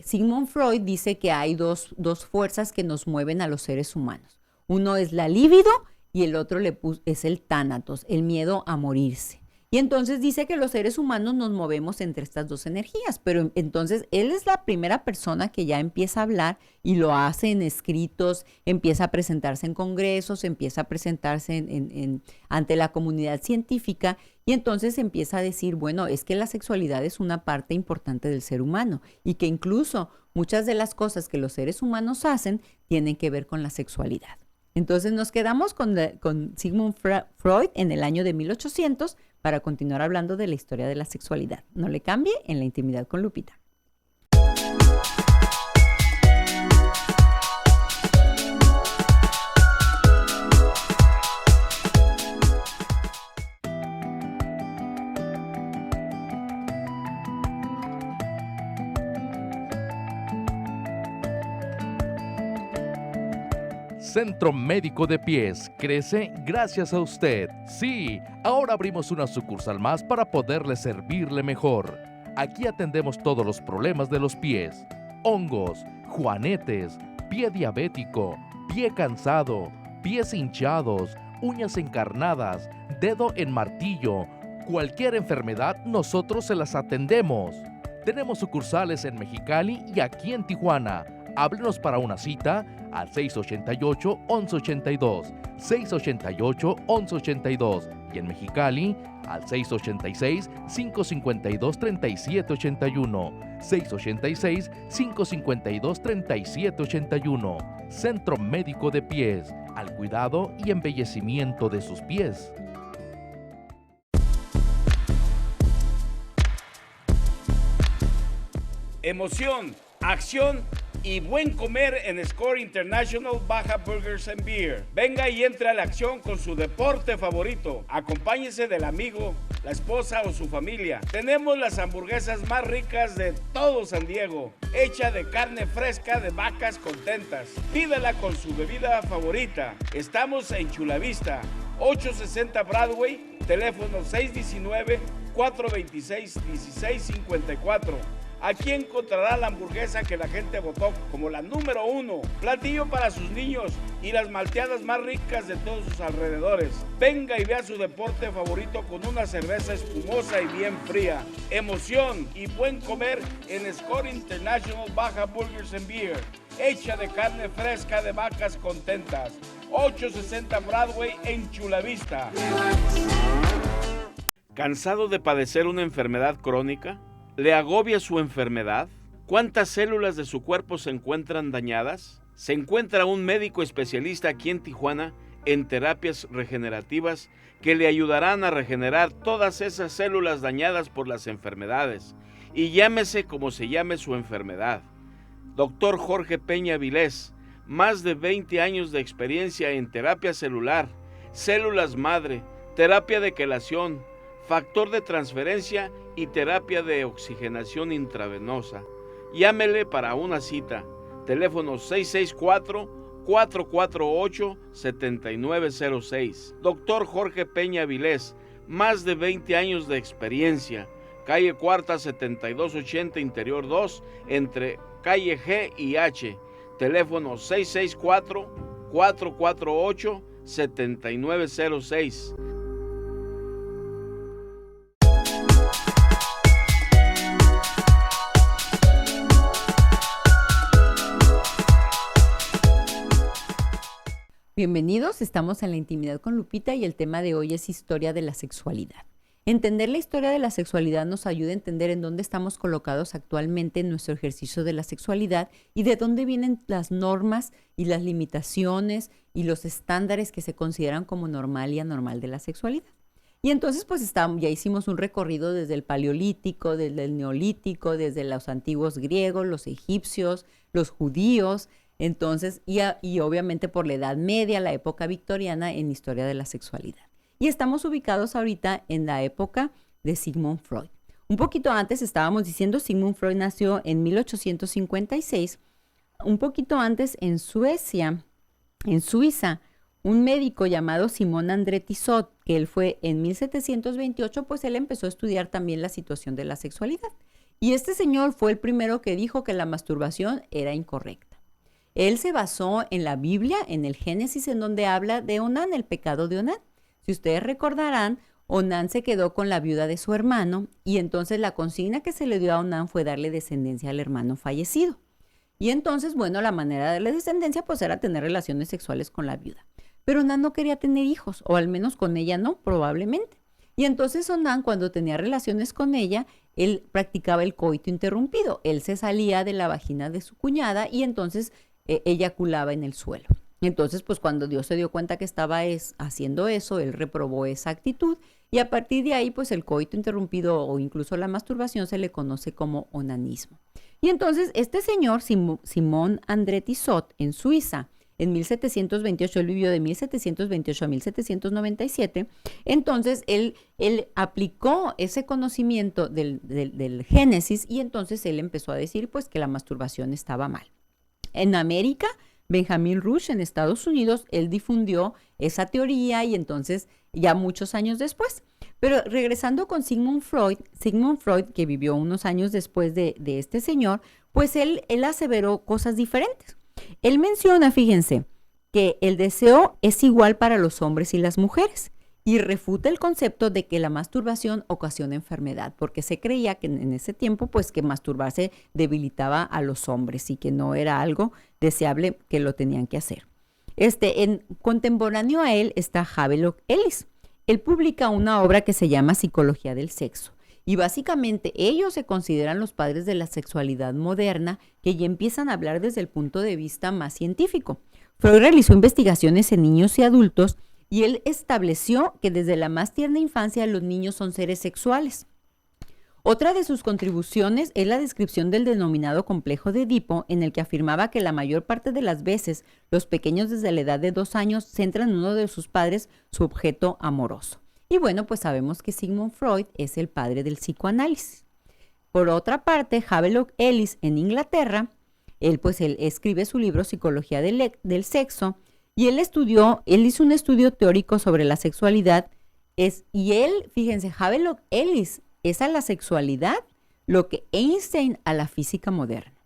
Sigmund Freud dice que hay dos fuerzas que nos mueven a los seres humanos. Uno es la líbido y el otro es el tánatos, el miedo a morirse. Y entonces dice que los seres humanos nos movemos entre estas dos energías, pero entonces él es la primera persona que ya empieza a hablar y lo hace en escritos, empieza a presentarse en congresos, empieza a presentarse ante la comunidad científica, y entonces empieza a decir, bueno, es que la sexualidad es una parte importante del ser humano y que incluso muchas de las cosas que los seres humanos hacen tienen que ver con la sexualidad. Entonces nos quedamos con Sigmund Freud en el año de 1800 para continuar hablando de la historia de la sexualidad. No le cambie, en La Intimidad con Lupita. Centro Médico de Pies crece gracias a usted. Sí, ahora abrimos una sucursal más para poderle servirle mejor. Aquí atendemos todos los problemas de los pies: hongos, juanetes, pie diabético, pie cansado, pies hinchados, uñas encarnadas, dedo en martillo. Cualquier enfermedad, nosotros se las atendemos. Tenemos sucursales en Mexicali y aquí en Tijuana. Háblenos para una cita al 688-1182, 688-1182 y en Mexicali al 686-552-3781, 686-552-3781. Centro Médico de Pies, al cuidado y embellecimiento de sus pies. Emoción, acción y buen comer en Score International Baja Burgers and Beer. Venga y entre a la acción con su deporte favorito. Acompáñese del amigo, la esposa o su familia. Tenemos las hamburguesas más ricas de todo San Diego, hecha de carne fresca de vacas contentas. Pídala con su bebida favorita. Estamos en Chula Vista, 860 Broadway, teléfono 619-426-1654. Aquí encontrará la hamburguesa que la gente votó como la número 1, platillo para sus niños y las malteadas más ricas de todos sus alrededores. Venga y vea su deporte favorito con una cerveza espumosa y bien fría. Emoción y buen comer en Score International Baja Burgers and Beer, hecha de carne fresca de vacas contentas. 860 Broadway en Chula Vista. ¿Cansado de padecer una enfermedad crónica? ¿Le agobia su enfermedad? ¿Cuántas células de su cuerpo se encuentran dañadas? Se encuentra un médico especialista aquí en Tijuana en terapias regenerativas que le ayudarán a regenerar todas esas células dañadas por las enfermedades. Y llámese como se llame su enfermedad. Dr. Jorge Peña Vilés, más de 20 años de experiencia en terapia celular, células madre, terapia de quelación, factor de transferencia y terapia de oxigenación intravenosa. Llámele para una cita. Teléfono 664-448-7906. Doctor Jorge Peña Vilés, más de 20 años de experiencia. Calle Cuarta 7280 Interior 2, entre calle G y H. Teléfono 664-448-7906. Bienvenidos, estamos en La Intimidad con Lupita y el tema de hoy es historia de la sexualidad. Entender la historia de la sexualidad nos ayuda a entender en dónde estamos colocados actualmente en nuestro ejercicio de la sexualidad y de dónde vienen las normas y las limitaciones y los estándares que se consideran como normal y anormal de la sexualidad. Y entonces pues ya hicimos un recorrido desde el paleolítico, desde el neolítico, desde los antiguos griegos, los egipcios, los judíos. Entonces, y obviamente por la Edad Media, la época victoriana en historia de la sexualidad. Y estamos ubicados ahorita en la época de Sigmund Freud. Un poquito antes estábamos diciendo, Sigmund Freud nació en 1856, un poquito antes en Suiza, un médico llamado Simón André Tissot, que él fue en 1728, pues él empezó a estudiar también la situación de la sexualidad. Y este señor fue el primero que dijo que la masturbación era incorrecta. Él se basó en la Biblia, en el Génesis, en donde habla de Onán, el pecado de Onán. Si ustedes recordarán, Onán se quedó con la viuda de su hermano y entonces la consigna que se le dio a Onán fue darle descendencia al hermano fallecido. Y entonces, bueno, la manera de darle descendencia pues era tener relaciones sexuales con la viuda. Pero Onán no quería tener hijos, o al menos con ella no, probablemente. Y entonces Onán, cuando tenía relaciones con ella, él practicaba el coito interrumpido. Él se salía de la vagina de su cuñada y entonces eyaculaba en el suelo. Entonces, pues cuando Dios se dio cuenta que estaba haciendo eso, él reprobó esa actitud y a partir de ahí, pues el coito interrumpido o incluso la masturbación se le conoce como onanismo. Y entonces, este señor, Simón André Tissot, en Suiza, en 1728, él vivió de 1728 a 1797, entonces él aplicó ese conocimiento del Génesis y entonces él empezó a decir, pues, que la masturbación estaba mal. En América, Benjamin Rush, en Estados Unidos, él difundió esa teoría y entonces ya muchos años después. Pero regresando con Sigmund Freud, que vivió unos años después de este señor, pues él aseveró cosas diferentes. Él menciona, fíjense, que el deseo es igual para los hombres y las mujeres y refuta el concepto de que la masturbación ocasiona enfermedad, porque se creía que en ese tiempo, pues que masturbarse debilitaba a los hombres y que no era algo deseable que lo tenían que hacer. En contemporáneo a él está Havelock Ellis. Él publica una obra que se llama Psicología del Sexo. Y básicamente ellos se consideran los padres de la sexualidad moderna, que ya empiezan a hablar desde el punto de vista más científico. Freud realizó investigaciones en niños y adultos y él estableció que desde la más tierna infancia los niños son seres sexuales. Otra de sus contribuciones es la descripción del denominado complejo de Edipo, en el que afirmaba que la mayor parte de las veces los pequeños desde la edad de 2 años centran en uno de sus padres su objeto amoroso. Y bueno, pues sabemos que Sigmund Freud es el padre del psicoanálisis. Por otra parte, Havelock Ellis en Inglaterra, él escribe su libro Psicología del Sexo y él hizo un estudio teórico sobre la sexualidad y él, fíjense, Havelock Ellis es a la sexualidad lo que Einstein a la física moderna.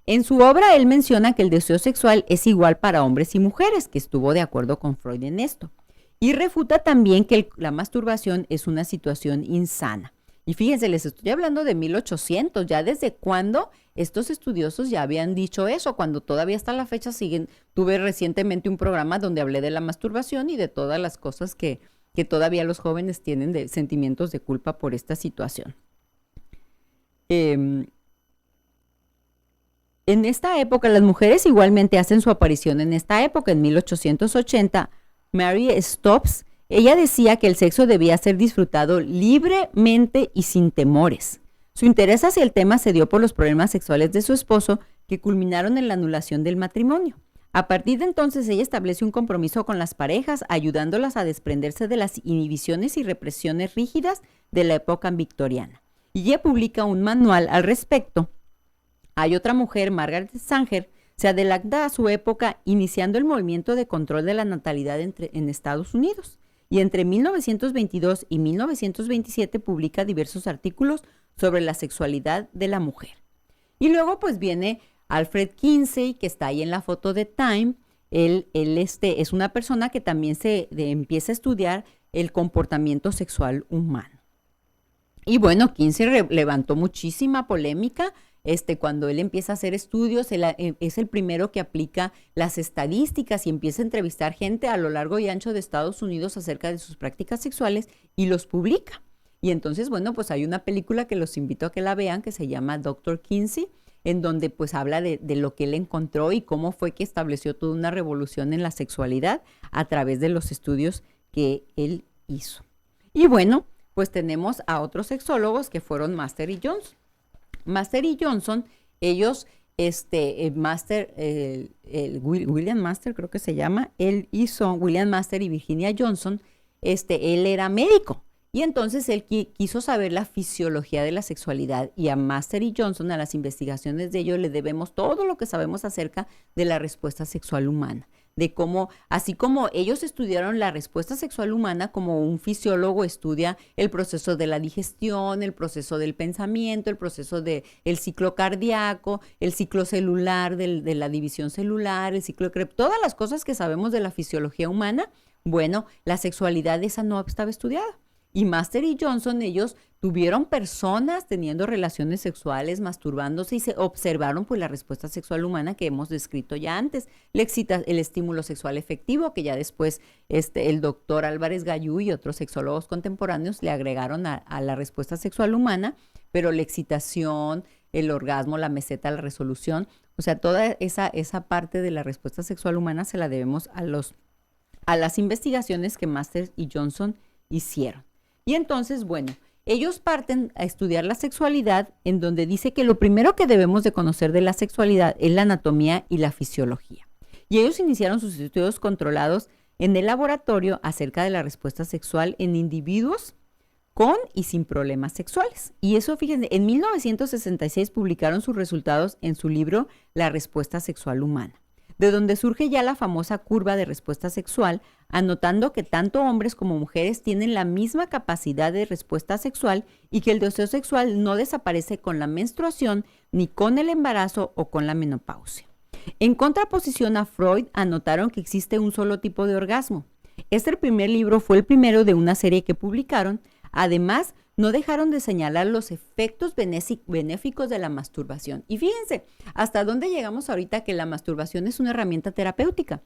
En su obra él menciona que el deseo sexual es igual para hombres y mujeres, que estuvo de acuerdo con Freud en esto. Y refuta también que la masturbación es una situación insana. Y fíjense, les estoy hablando de 1800, ya desde cuándo estos estudiosos ya habían dicho eso, cuando todavía hasta la fecha siguen. Tuve recientemente un programa donde hablé de la masturbación y de todas las cosas que todavía los jóvenes tienen de sentimientos de culpa por esta situación. En esta época, las mujeres igualmente hacen su aparición en esta época, en 1880, Mary Stopes, ella decía que el sexo debía ser disfrutado libremente y sin temores. Su interés hacia el tema se dio por los problemas sexuales de su esposo, que culminaron en la anulación del matrimonio. A partir de entonces, ella estableció un compromiso con las parejas, ayudándolas a desprenderse de las inhibiciones y represiones rígidas de la época victoriana. Y ella publica un manual al respecto. Hay otra mujer, Margaret Sanger, se adelanta a su época iniciando el movimiento de control de la natalidad en Estados Unidos. Y entre 1922 y 1927 publica diversos artículos sobre la sexualidad de la mujer. Y luego pues viene Alfred Kinsey, que está ahí en la foto de Time. Él es una persona que también empieza a estudiar el comportamiento sexual humano. Y bueno, Kinsey levantó muchísima polémica cuando él empieza a hacer estudios. Él es el primero que aplica las estadísticas y empieza a entrevistar gente a lo largo y ancho de Estados Unidos acerca de sus prácticas sexuales y los publica. Y entonces, bueno, pues hay una película que los invito a que la vean que se llama Dr. Kinsey, en donde pues habla de lo que él encontró y cómo fue que estableció toda una revolución en la sexualidad a través de los estudios que él hizo. Y bueno, pues tenemos a otros sexólogos que fueron Master y Johnson. Master y Johnson, ellos, William Master creo que se llama, William Master y Virginia Johnson, él era médico. Y entonces él quiso saber la fisiología de la sexualidad y a Master y Johnson, a las investigaciones de ellos, le debemos todo lo que sabemos acerca de la respuesta sexual humana, de cómo, así como ellos estudiaron la respuesta sexual humana, como un fisiólogo estudia el proceso de la digestión, el proceso del pensamiento, el proceso del ciclo cardíaco, el ciclo celular, de la división celular, el ciclo de Krebs, todas las cosas que sabemos de la fisiología humana. Bueno, la sexualidad esa no estaba estudiada. Y Master y Johnson, ellos tuvieron personas teniendo relaciones sexuales, masturbándose y se observaron pues la respuesta sexual humana que hemos descrito ya antes. El estímulo sexual efectivo, que ya después el doctor Álvarez Gallú y otros sexólogos contemporáneos le agregaron a la respuesta sexual humana, pero la excitación, el orgasmo, la meseta, la resolución, o sea, toda esa parte de la respuesta sexual humana se la debemos a las investigaciones que Master y Johnson hicieron. Y entonces, bueno, ellos parten a estudiar la sexualidad, en donde dice que lo primero que debemos de conocer de la sexualidad es la anatomía y la fisiología. Y ellos iniciaron sus estudios controlados en el laboratorio acerca de la respuesta sexual en individuos con y sin problemas sexuales. Y eso, fíjense, en 1966 publicaron sus resultados en su libro La respuesta sexual humana. de donde surge ya la famosa curva de respuesta sexual, anotando que tanto hombres como mujeres tienen la misma capacidad de respuesta sexual y que el deseo sexual no desaparece con la menstruación, ni con el embarazo o con la menopausia. En contraposición a Freud, anotaron que existe un solo tipo de orgasmo. Este primer libro fue el primero de una serie que publicaron. Además, no dejaron de señalar los efectos benéficos de la masturbación. Y fíjense, hasta dónde llegamos ahorita que la masturbación es una herramienta terapéutica.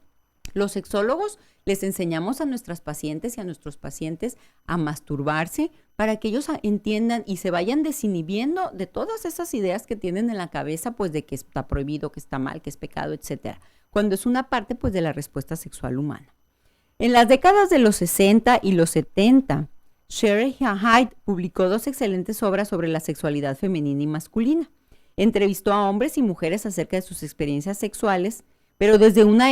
Los sexólogos les enseñamos a nuestras pacientes y a nuestros pacientes a masturbarse para que ellos entiendan y se vayan desinhibiendo de todas esas ideas que tienen en la cabeza, pues de que está prohibido, que está mal, que es pecado, etcétera, cuando es una parte, pues, de la respuesta sexual humana. En las décadas de los 60 y los 70, Sherry Hyde publicó 2 excelentes obras sobre la sexualidad femenina y masculina. Entrevistó a hombres y mujeres acerca de sus experiencias sexuales, pero desde una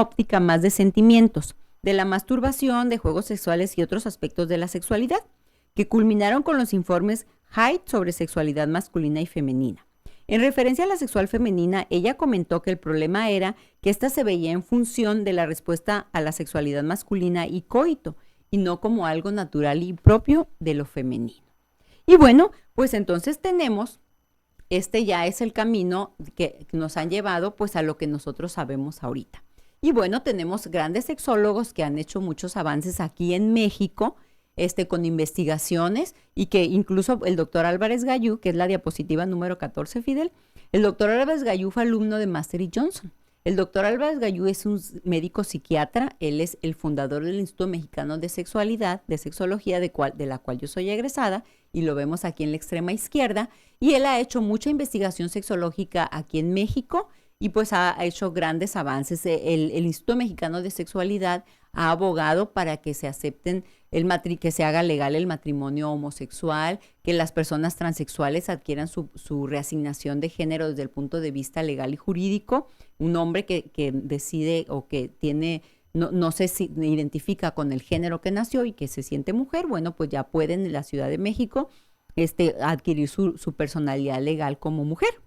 óptica más de sentimientos, de la masturbación, de juegos sexuales y otros aspectos de la sexualidad, que culminaron con los informes Hyde sobre sexualidad masculina y femenina. En referencia a la sexual femenina, ella comentó que el problema era que ésta se veía en función de la respuesta a la sexualidad masculina y coito, y no como algo natural y propio de lo femenino. Y bueno, pues entonces tenemos, ya es el camino que nos han llevado pues a lo que nosotros sabemos ahorita. Y bueno, tenemos grandes sexólogos que han hecho muchos avances aquí en México, con investigaciones, y que incluso el doctor Álvarez Gallú, que es la diapositiva número 14, Fidel, el doctor Álvarez Gallú fue alumno de Master y Johnson. El doctor Álvarez Gallú es un médico psiquiatra, él es el fundador del Instituto Mexicano de Sexualidad, de Sexología, de la cual yo soy egresada, y lo vemos aquí en la extrema izquierda, y él ha hecho mucha investigación sexológica aquí en México, y pues ha hecho grandes avances. El Instituto Mexicano de Sexualidad ha abogado para que se acepten que se haga legal el matrimonio homosexual, que las personas transexuales adquieran su reasignación de género desde el punto de vista legal y jurídico. Un hombre que decide o que tiene, no se identifica con el género que nació y que se siente mujer, bueno, pues ya pueden en la Ciudad de México adquirir su personalidad legal como mujer.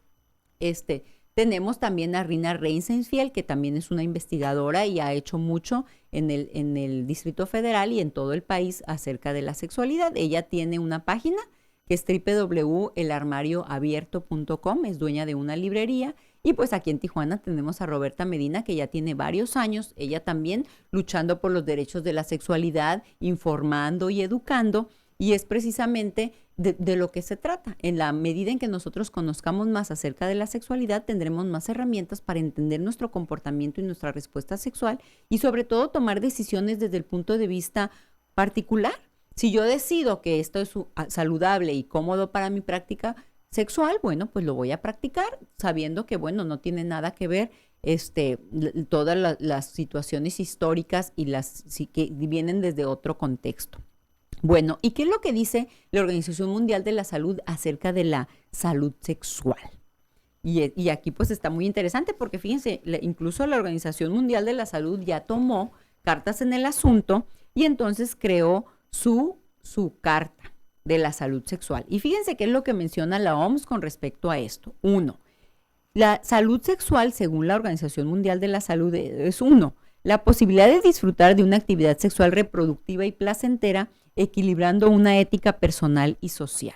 Tenemos también a Rina Reinsfield, que también es una investigadora y ha hecho mucho en el Distrito Federal y en todo el país acerca de la sexualidad. Ella tiene una página que es www.elarmarioabierto.com, es dueña de una librería. Y pues aquí en Tijuana tenemos a Roberta Medina, que ya tiene varios años, ella también luchando por los derechos de la sexualidad, informando y educando. Y es precisamente de lo que se trata. En la medida en que nosotros conozcamos más acerca de la sexualidad, tendremos más herramientas para entender nuestro comportamiento y nuestra respuesta sexual, y sobre todo tomar decisiones desde el punto de vista particular. Si yo decido que esto es saludable y cómodo para mi práctica sexual, bueno, pues lo voy a practicar sabiendo que, bueno, no tiene nada que ver todas las situaciones históricas y que vienen desde otro contexto. Bueno, ¿y qué es lo que dice la Organización Mundial de la Salud acerca de la salud sexual? Y aquí pues está muy interesante porque fíjense, incluso la Organización Mundial de la Salud ya tomó cartas en el asunto y entonces creó su carta de la salud sexual. Y fíjense qué es lo que menciona la OMS con respecto a esto. 1. La salud sexual, según la Organización Mundial de la Salud, es 1. La posibilidad de disfrutar de una actividad sexual reproductiva y placentera, equilibrando una ética personal y social.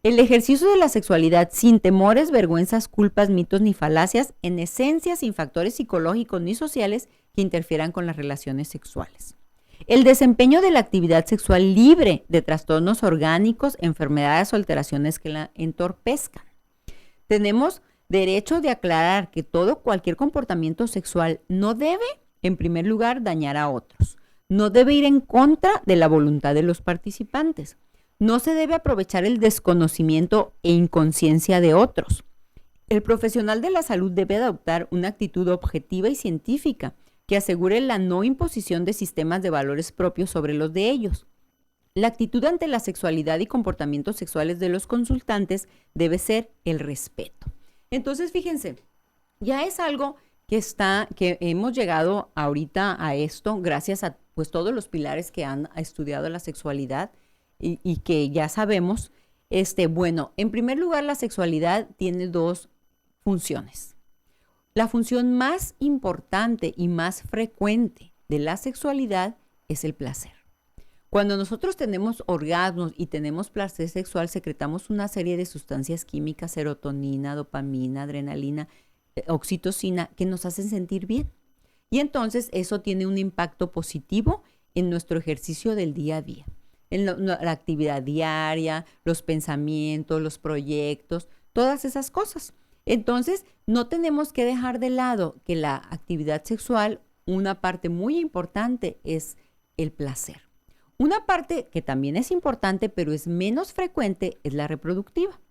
El ejercicio de la sexualidad sin temores, vergüenzas, culpas, mitos ni falacias, en esencia sin factores psicológicos ni sociales que interfieran con las relaciones sexuales. El desempeño de la actividad sexual libre de trastornos orgánicos, enfermedades o alteraciones que la entorpezcan. Tenemos derecho de aclarar que cualquier comportamiento sexual no debe, en primer lugar, dañar a otros. No debe ir en contra de la voluntad de los participantes. No se debe aprovechar el desconocimiento e inconsciencia de otros. El profesional de la salud debe adoptar una actitud objetiva y científica que asegure la no imposición de sistemas de valores propios sobre los de ellos. La actitud ante la sexualidad y comportamientos sexuales de los consultantes debe ser el respeto. Entonces, fíjense, ya es algo que hemos llegado ahorita a esto gracias a pues todos los pilares que han estudiado la sexualidad y que ya sabemos. Bueno, en primer lugar, la sexualidad tiene 2 funciones. La función más importante y más frecuente de la sexualidad es el placer. Cuando nosotros tenemos orgasmos y tenemos placer sexual, secretamos una serie de sustancias químicas, serotonina, dopamina, adrenalina, oxitocina, que nos hacen sentir bien. Y entonces eso tiene un impacto positivo en nuestro ejercicio del día a día, en la actividad diaria, los pensamientos, los proyectos, todas esas cosas. Entonces, no tenemos que dejar de lado que la actividad sexual, una parte muy importante es el placer. Una parte que también es importante, pero es menos frecuente, es la reproductiva.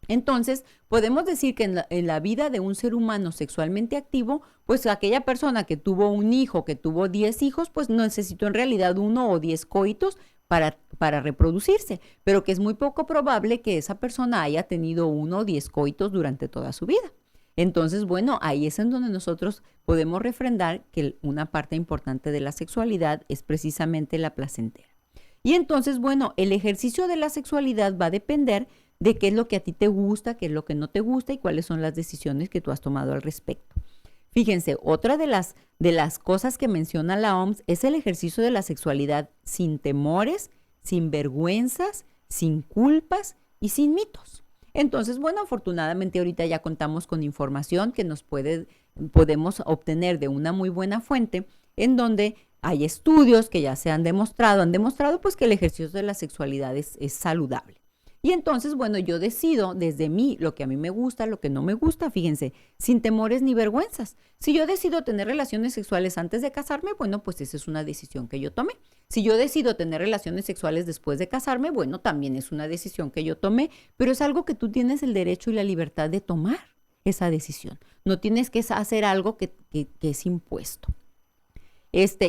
Entonces, podemos decir que en la vida de un ser humano sexualmente activo, pues aquella persona que tuvo un hijo, que tuvo 10 hijos, pues no necesitó en realidad 1 o 10 coitos para reproducirse, pero que es muy poco probable que esa persona haya tenido 1 o 10 coitos durante toda su vida. Entonces, bueno, ahí es en donde nosotros podemos refrendar que una parte importante de la sexualidad es precisamente la placentera. Y entonces, bueno, el ejercicio de la sexualidad va a depender de qué es lo que a ti te gusta, qué es lo que no te gusta y cuáles son las decisiones que tú has tomado al respecto. Fíjense, otra de las cosas que menciona la OMS es el ejercicio de la sexualidad sin temores, sin vergüenzas, sin culpas y sin mitos. Entonces, bueno, afortunadamente ahorita ya contamos con información que podemos obtener de una muy buena fuente, en donde hay estudios que ya se han demostrado pues que el ejercicio de la sexualidad es saludable. Y entonces, bueno, yo decido desde mí lo que a mí me gusta, lo que no me gusta, fíjense, sin temores ni vergüenzas. Si yo decido tener relaciones sexuales antes de casarme, bueno, pues esa es una decisión que yo tomé. Si yo decido tener relaciones sexuales después de casarme, bueno, también es una decisión que yo tomé, pero es algo que tú tienes el derecho y la libertad de tomar esa decisión. No tienes que hacer algo que es impuesto.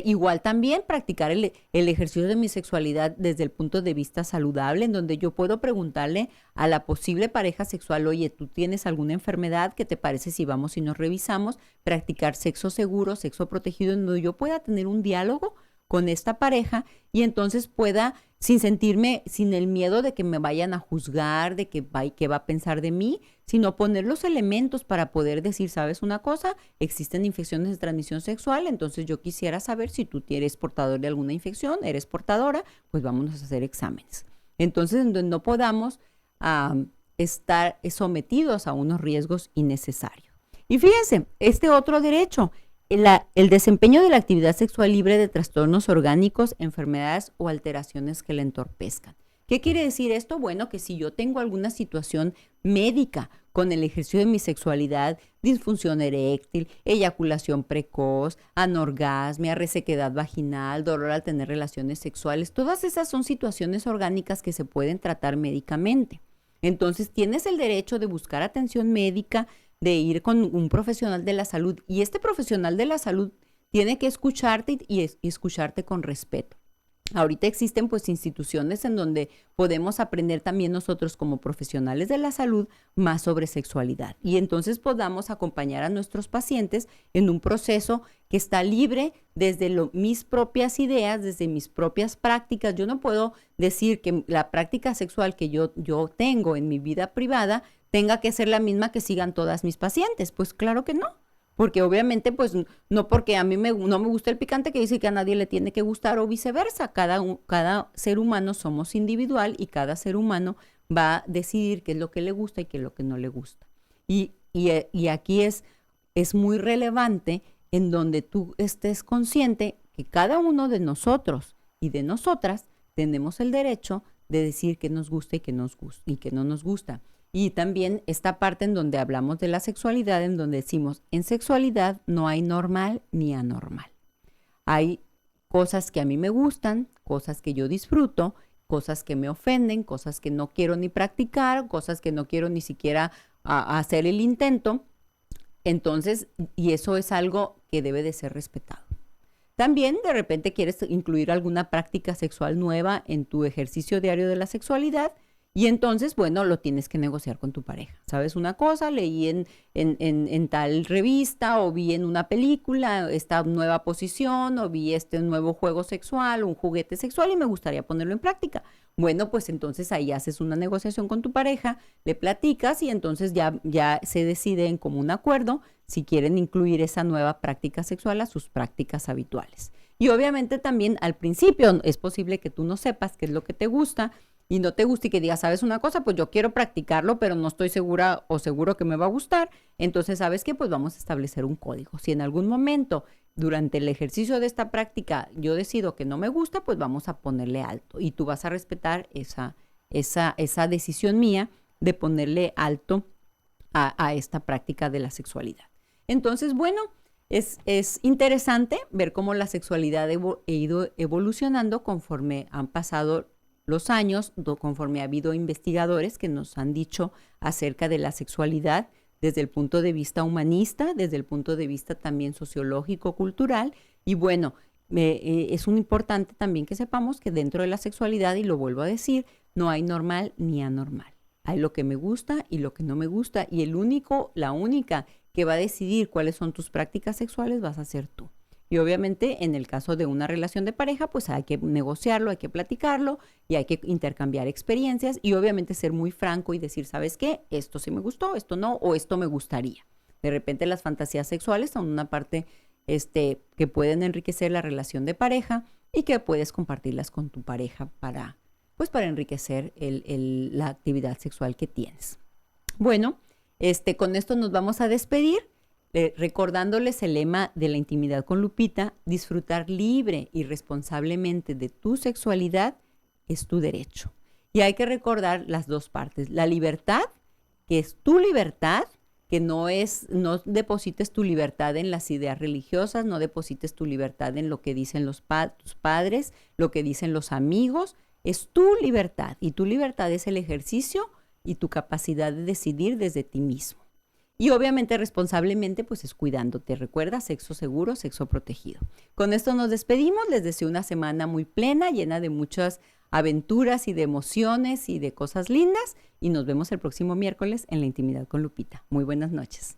Igual también practicar el ejercicio de mi sexualidad desde el punto de vista saludable, en donde yo puedo preguntarle a la posible pareja sexual, oye, ¿tú tienes alguna enfermedad? ¿Qué te parece si vamos y nos revisamos? Practicar sexo seguro, sexo protegido, en donde yo pueda tener un diálogo con esta pareja y entonces pueda, sin el miedo de que me vayan a juzgar, de qué va a pensar de mí, sino poner los elementos para poder decir, ¿sabes una cosa? Existen infecciones de transmisión sexual, entonces yo quisiera saber si tú eres portador de alguna infección, eres portadora, pues vámonos a hacer exámenes. Entonces, no podamos estar sometidos a unos riesgos innecesarios. Y fíjense, este otro derecho, el desempeño de la actividad sexual libre de trastornos orgánicos, enfermedades o alteraciones que la entorpezcan. ¿Qué quiere decir esto? Bueno, que si yo tengo alguna situación médica con el ejercicio de mi sexualidad, disfunción eréctil, eyaculación precoz, anorgasmia, resequedad vaginal, dolor al tener relaciones sexuales, todas esas son situaciones orgánicas que se pueden tratar médicamente. Entonces, tienes el derecho de buscar atención médica, de ir con un profesional de la salud, y este profesional de la salud tiene que escucharte y escucharte con respeto. Ahorita existen pues instituciones en donde podemos aprender también nosotros como profesionales de la salud más sobre sexualidad y entonces podamos acompañar a nuestros pacientes en un proceso que está libre desde mis propias ideas, desde mis propias prácticas. Yo no puedo decir que la práctica sexual que yo tengo en mi vida privada tenga que ser la misma que sigan todas mis pacientes. Pues claro que no. Porque obviamente, pues, no porque a mí no me gusta el picante, que dice que a nadie le tiene que gustar o viceversa. Cada ser humano somos individual y cada ser humano va a decidir qué es lo que le gusta y qué es lo que no le gusta. Y aquí es muy relevante en donde tú estés consciente que cada uno de nosotros y de nosotras tenemos el derecho de decir qué nos gusta y qué no nos gusta. Y también esta parte en donde hablamos de la sexualidad, en donde decimos, en sexualidad no hay normal ni anormal. Hay cosas que a mí me gustan, cosas que yo disfruto, cosas que me ofenden, cosas que no quiero ni practicar, cosas que no quiero ni siquiera hacer el intento. Entonces, y eso es algo que debe de ser respetado. También de repente quieres incluir alguna práctica sexual nueva en tu ejercicio diario de la sexualidad, Y entonces, bueno, lo tienes que negociar con tu pareja. ¿Sabes una cosa? Leí en tal revista o vi en una película esta nueva posición o vi este nuevo juego sexual, un juguete sexual y me gustaría ponerlo en práctica. Bueno, pues entonces ahí haces una negociación con tu pareja, le platicas y entonces ya se decide en común acuerdo si quieren incluir esa nueva práctica sexual a sus prácticas habituales. Y obviamente también al principio es posible que tú no sepas qué es lo que te gusta y no te guste y que digas, ¿sabes una cosa? Pues yo quiero practicarlo, pero no estoy segura o seguro que me va a gustar. Entonces, ¿sabes qué? Pues vamos a establecer un código. Si en algún momento durante el ejercicio de esta práctica yo decido que no me gusta, pues vamos a ponerle alto. Y tú vas a respetar esa decisión mía de ponerle alto a esta práctica de la sexualidad. Entonces, bueno, es interesante ver cómo la sexualidad ha ido evolucionando conforme han pasado los años, conforme ha habido investigadores que nos han dicho acerca de la sexualidad desde el punto de vista humanista, desde el punto de vista también sociológico, cultural. Y bueno, es un importante también que sepamos que dentro de la sexualidad, y lo vuelvo a decir, no hay normal ni anormal. Hay lo que me gusta y lo que no me gusta. Y la única que va a decidir cuáles son tus prácticas sexuales vas a ser tú. Y obviamente en el caso de una relación de pareja, pues hay que negociarlo, hay que platicarlo y hay que intercambiar experiencias y obviamente ser muy franco y decir, ¿sabes qué? Esto sí me gustó, esto no, o esto me gustaría. De repente las fantasías sexuales son una parte que pueden enriquecer la relación de pareja y que puedes compartirlas con tu pareja para enriquecer la actividad sexual que tienes. Bueno, con esto nos vamos a despedir. Recordándoles el lema de la intimidad con Lupita: disfrutar libre y responsablemente de tu sexualidad es tu derecho. Y hay que recordar las dos partes. La libertad, que es tu libertad, que no deposites tu libertad en las ideas religiosas, no deposites tu libertad en lo que dicen tus padres, lo que dicen los amigos. Es tu libertad y tu libertad es el ejercicio y tu capacidad de decidir desde ti mismo. Y obviamente responsablemente pues es cuidándote. Recuerda, sexo seguro, sexo protegido. Con esto nos despedimos. Les deseo una semana muy plena, llena de muchas aventuras y de emociones y de cosas lindas. Y nos vemos el próximo miércoles en La Intimidad con Lupita. Muy buenas noches.